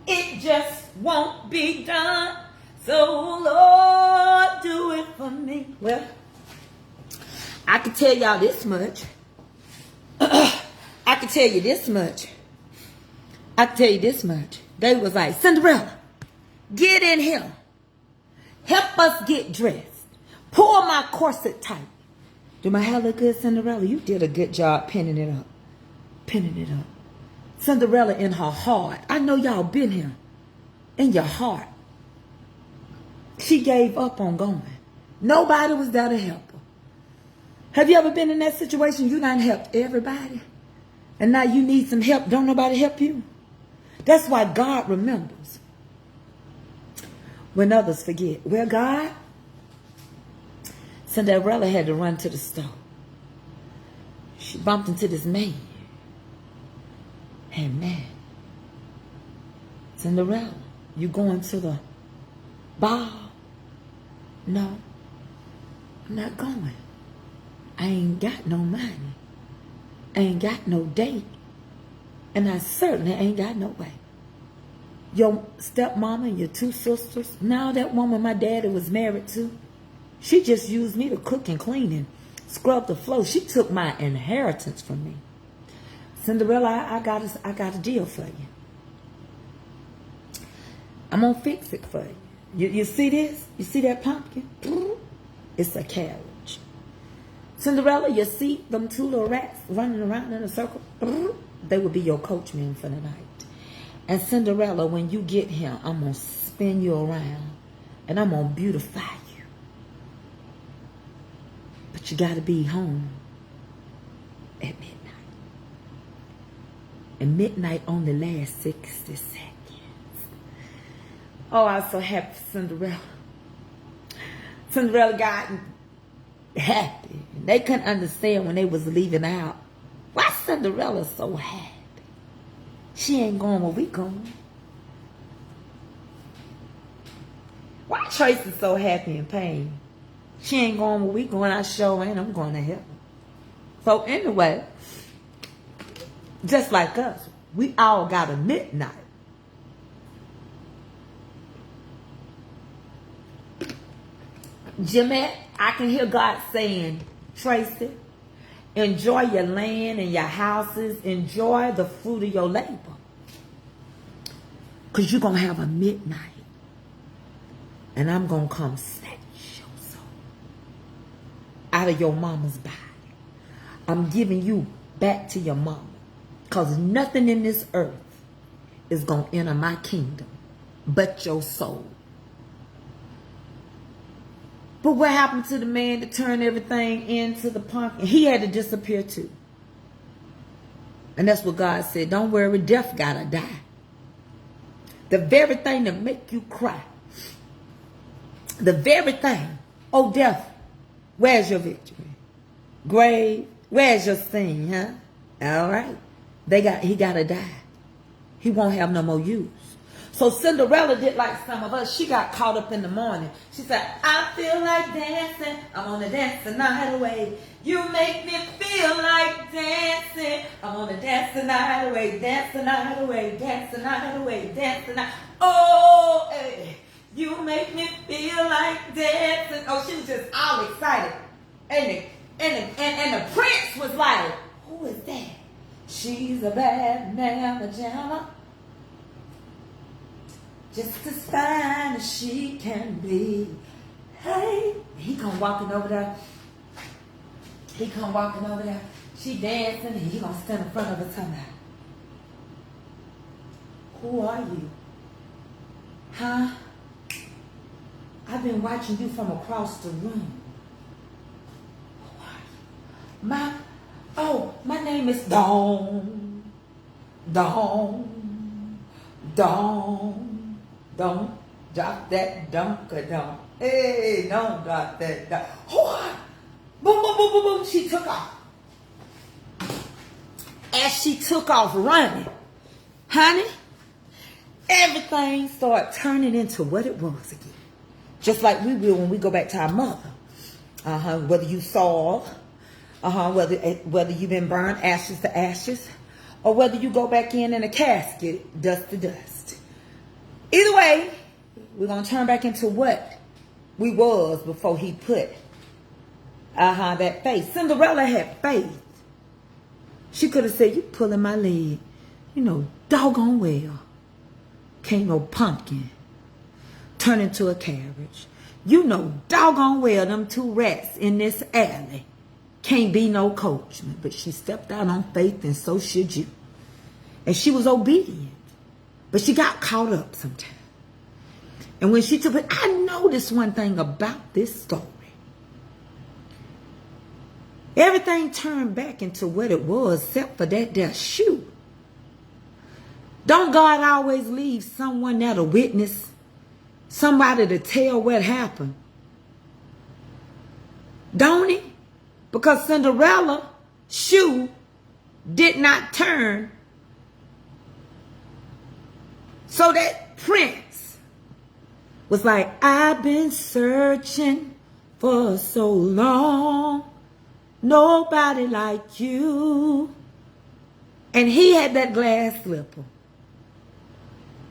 it just won't be done. So, Lord, do it for me. Well, I can tell y'all this much. I can tell you this much. They was like, Cinderella, get in here. Help us get dressed. Pull my corset tight. Do my hair look good, Cinderella? You did a good job pinning it up. Cinderella in her heart. I know y'all been here. In your heart. She gave up on going. Nobody was there to help her. Have you ever been in that situation? You done helped everybody. And now you need some help. Don't nobody help you? That's why God remembers when others forget. Well, God, Cinderella had to run to the store. She bumped into this man. Hey, man, Cinderella, you going to the ball? No, I'm not going. I ain't got no money. I ain't got no date. And I certainly ain't got no way. Your stepmama and your 2 sisters, now that woman my daddy was married to, She just used me to cook and clean and scrub the floor. She took my inheritance from me. Cinderella, I got a deal for you. I'm gonna fix it for you. You see this? You see that pumpkin? It's a carriage. Cinderella, you see them two little rats running around in a circle? They will be your coachman for the night. And Cinderella, when you get here, I'm going to spin you around and I'm going to beautify you. But you got to be home at midnight. And midnight only lasts 60 seconds. Oh, I was so happy for Cinderella. Cinderella got happy. They couldn't understand when they was leaving out. Why Cinderella so happy? She ain't going where we going. Why Tracy so happy and pain? She ain't going where we going. I sure ain't. I'm going to heaven. So anyway, just like us, we all got a midnight. Jeanette, I can hear God saying, Tracy, enjoy your land and your houses. Enjoy the fruit of your labor. Because you're going to have a midnight. And I'm going to come snatch your soul out of your mama's body. I'm giving you back to your mama. Because nothing in this earth is going to enter my kingdom but your soul. But what happened to the man that turned everything into the pumpkin? He had to disappear too. And that's what God said. Don't worry, death gotta die. The very thing that make you cry. The very thing. Oh, death, where's your victory? Grave, where's your sting, huh? All right. He gotta die. He won't have no more use. So Cinderella did like some of us. She got caught up in the morning. She said, I feel like dancing. I want to dance the night away. You make me feel like dancing. I want to dance the night away. Dance the night away. Dance the night away. Dance the night. Oh, hey. You make me feel like dancing. Oh, she was just all excited. And the prince was like, who is that? She's a bad man, jamma. Just as fine as she can be. Hey, he come walking over there. She dancing and he gonna stand in front of her talking about, who are you? Huh? I've been watching you from across the room. Who are you? My name is Dawn. Don't drop that dunk-a-dunk. Hey, don't drop that dunk. Boom, boom, boom, boom, boom. She took off. As she took off running, honey, everything started turning into what it was again. Just like we will when we go back to our mother. Whether you saw, whether you've been burned ashes to ashes, or whether you go back in a casket, dust to dust. Either way, we're going to turn back into what we was before he put that faith. Cinderella had faith. She could have said, you pulling my leg. You know, doggone well. Can't no pumpkin turn into a carriage. You know, doggone well them two rats in this alley can't be no coachman. But she stepped out on faith, and so should you. And she was obedient. But she got caught up sometimes. And when she took it, I noticed one thing about this story. Everything turned back into what it was, except for that there shoe. Don't God always leave someone there to witness? Somebody to tell what happened? Don't he? Because Cinderella's shoe did not turn. So that prince was like, I've been searching for so long. Nobody like you. And he had that glass slipper.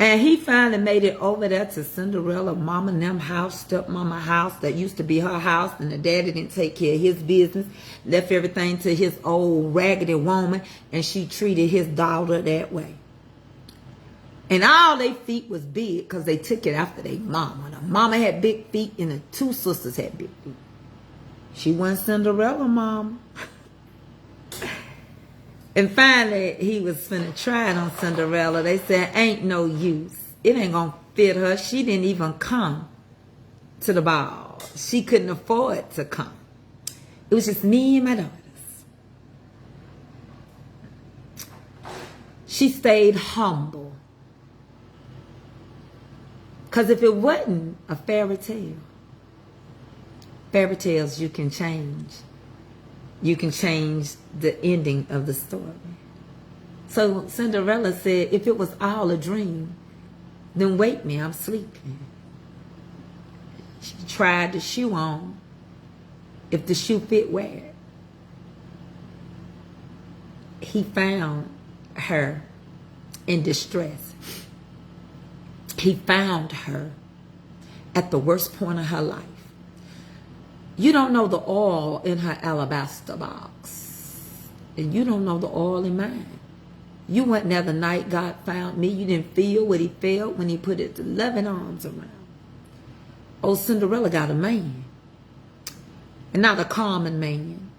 And he finally made it over there to Cinderella, mama and them house, stepmama house that used to be her house, and the daddy didn't take care of his business, left everything to his old raggedy woman, and she treated his daughter that way. And all their feet was big because they took it after their mama. The mama had big feet and the two sisters had big feet. She wasn't Cinderella mama. And finally, he was finna try it on Cinderella. They said, ain't no use. It ain't gonna fit her. She didn't even come to the ball. She couldn't afford to come. It was just me and my daughters. She stayed humble. Because if it wasn't a fairy tale, fairy tales you can change. You can change the ending of the story. So Cinderella said, if it was all a dream, then wake me, I'm sleeping. She tried the shoe on. If the shoe fit, wear it. He found her in distress. He found her at the worst point of her life. You don't know the oil in her alabaster box. And you don't know the oil in mine. You weren't there the night God found me. You didn't feel what he felt when he put his loving arms around. Oh, Cinderella got a man. And not a common man.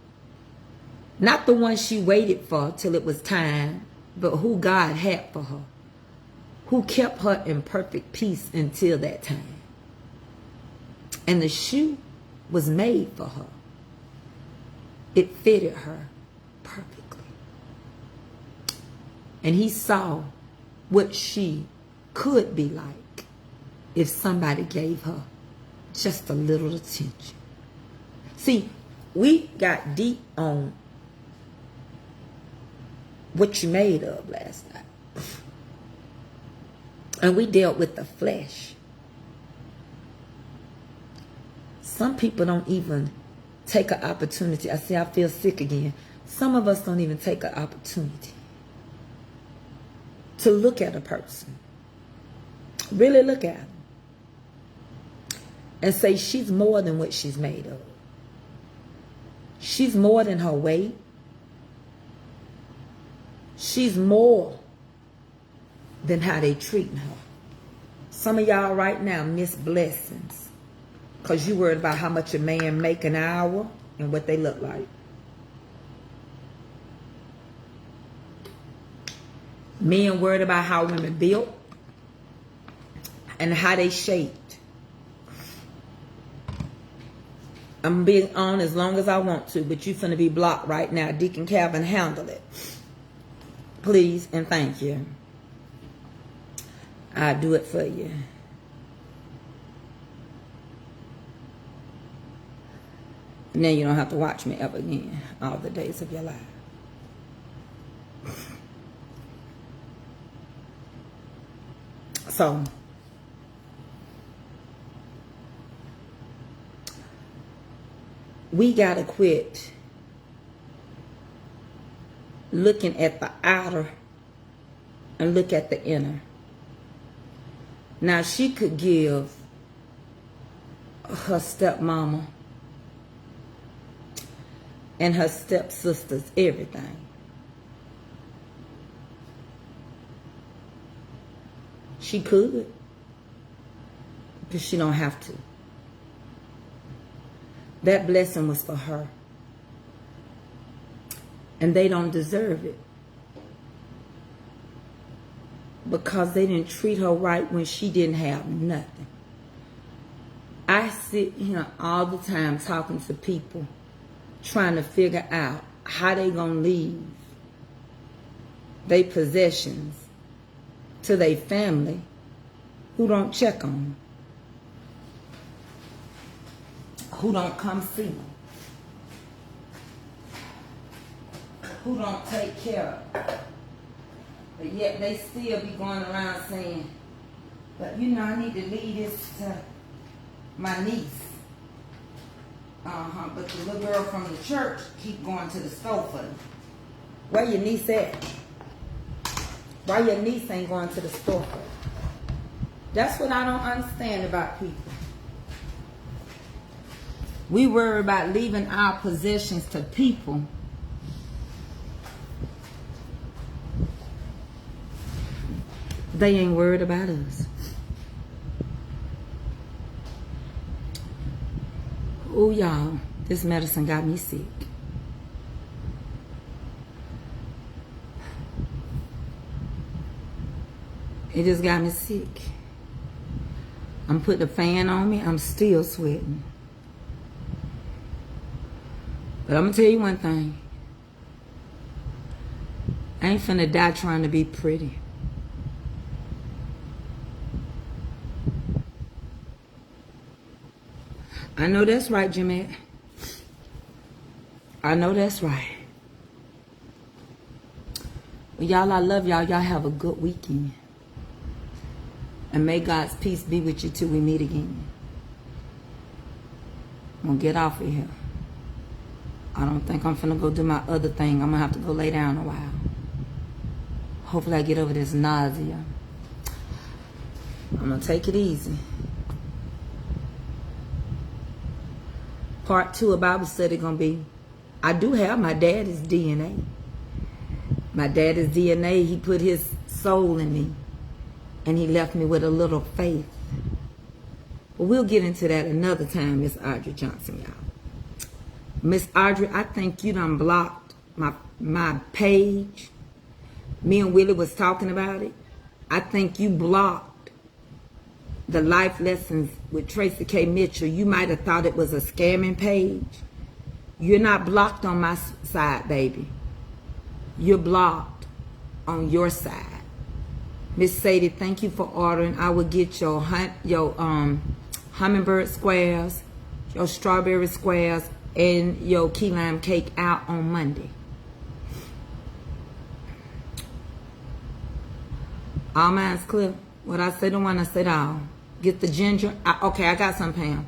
Not the one she waited for till it was time, but who God had for her. Who kept her in perfect peace until that time. And the shoe was made for her. It fitted her perfectly. And he saw what she could be like if somebody gave her just a little attention. See, we got deep on what you made of last night. And we dealt with the flesh. Some people don't even take an opportunity. I say I feel sick again. Some of us don't even take an opportunity to look at a person. Really look at them. And say she's more than what she's made of. She's more than her weight. She's more than how they treating her. Some of y'all right now miss blessings because you worried about how much a man make an hour and what they look like. Men worried about how women built and how they shaped. I'm being on as long as I want to, but you finna be blocked right now. Deacon Calvin, handle it. Please and thank you. I'll do it for you. Now you don't have to watch me ever again all the days of your life. So, we got to quit looking at the outer and look at the inner. Now, she could give her stepmama and her stepsisters everything. She could, but she don't have to. That blessing was for her. And they don't deserve it. Because they didn't treat her right when she didn't have nothing. I sit here all the time talking to people, trying to figure out how they gonna leave their possessions to their family who don't check on them, who don't come see them, who don't take care of them. But yet they still be going around saying, but you know, I need to leave this to my niece. But the little girl from the church keep going to the store for them. Where your niece at? Why your niece ain't going to the store for them? That's what I don't understand about people. We worry about leaving our possessions to people. They ain't worried about us. Oh, y'all, this medicine got me sick. It just got me sick. I'm putting a fan on me. I'm still sweating. But I'm going to tell you one thing. I ain't finna die trying to be pretty. I know that's right, Jeanette. I know that's right. Well, y'all, I love y'all. Y'all have a good weekend. And may God's peace be with you till we meet again. I'm going to get off of here. I don't think I'm finna go do my other thing. I'm going to have to go lay down a while. Hopefully I get over this nausea. I'm going to take it easy. Part 2 of Bible study going to be, I do have my daddy's DNA. My daddy's DNA, he put his soul in me. And he left me with a little faith. But we'll get into that another time, Miss Audrey Johnson, y'all. Miss Audrey, I think you done blocked my page. Me and Willie was talking about it. I think you blocked the life lessons with Tracy K. Mitchell. You might have thought it was a scamming page. You're not blocked on my side, baby. You're blocked on your side. Miss Sadie, thank you for ordering. I will get your hummingbird squares, your strawberry squares, and your key lime cake out on Monday. All mine's clear. What I say to one, I say to all. Get the ginger. Okay, I got some, Pam.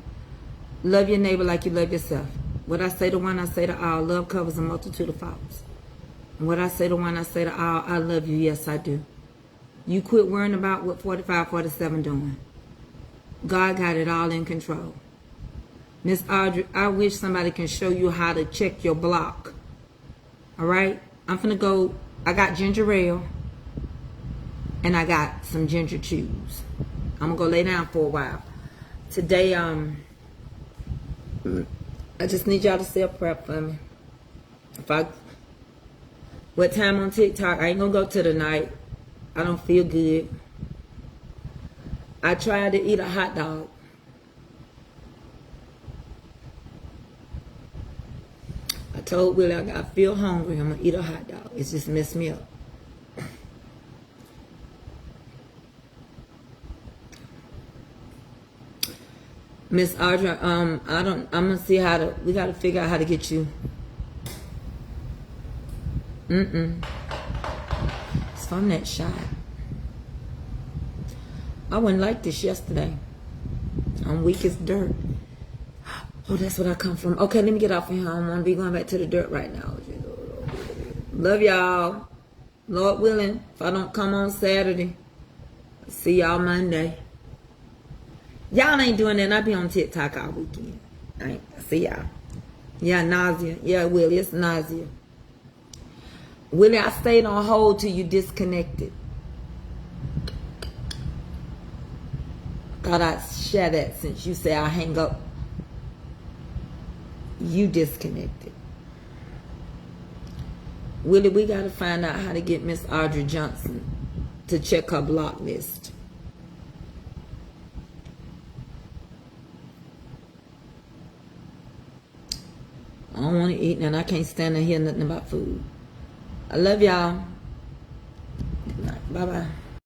Love your neighbor like you love yourself. What I say to one, I say to all. Love covers a multitude of faults. And what I say to one, I say to all. I love you. Yes, I do. You quit worrying about what 45, 47 doing. God got it all in control. Miss Audrey, I wish somebody can show you how to check your block. All right? I'm finna go. I got ginger ale. And I got some ginger chews. I'm gonna go lay down for a while. Today, I just need y'all to say a prep for me. What time on TikTok? I ain't gonna go to tonight. I don't feel good. I tried to eat a hot dog. I told Willie I feel hungry. I'm gonna eat a hot dog. It's just messed me up. Miss Audrey, I'm gonna see we gotta figure out how to get you. It's from that shot. I wouldn't like this yesterday. I'm weak as dirt. Oh, that's what I come from. Okay, let me get off of here. I don't want to be going back to the dirt right now. Love y'all. Lord willing, if I don't come on Saturday, I'll see y'all Monday. Y'all ain't doing that. I be on TikTok all weekend. All right, see y'all. Yeah, nausea. Yeah, Willie, it's nausea. Willie, I stayed on hold till you disconnected. Thought I'd share that since you say I hang up. You disconnected. Willie, we got to find out how to get Miss Audrey Johnson to check her block list. I don't want to eat and I can't stand to hear nothing about food. I love y'all. Bye-bye.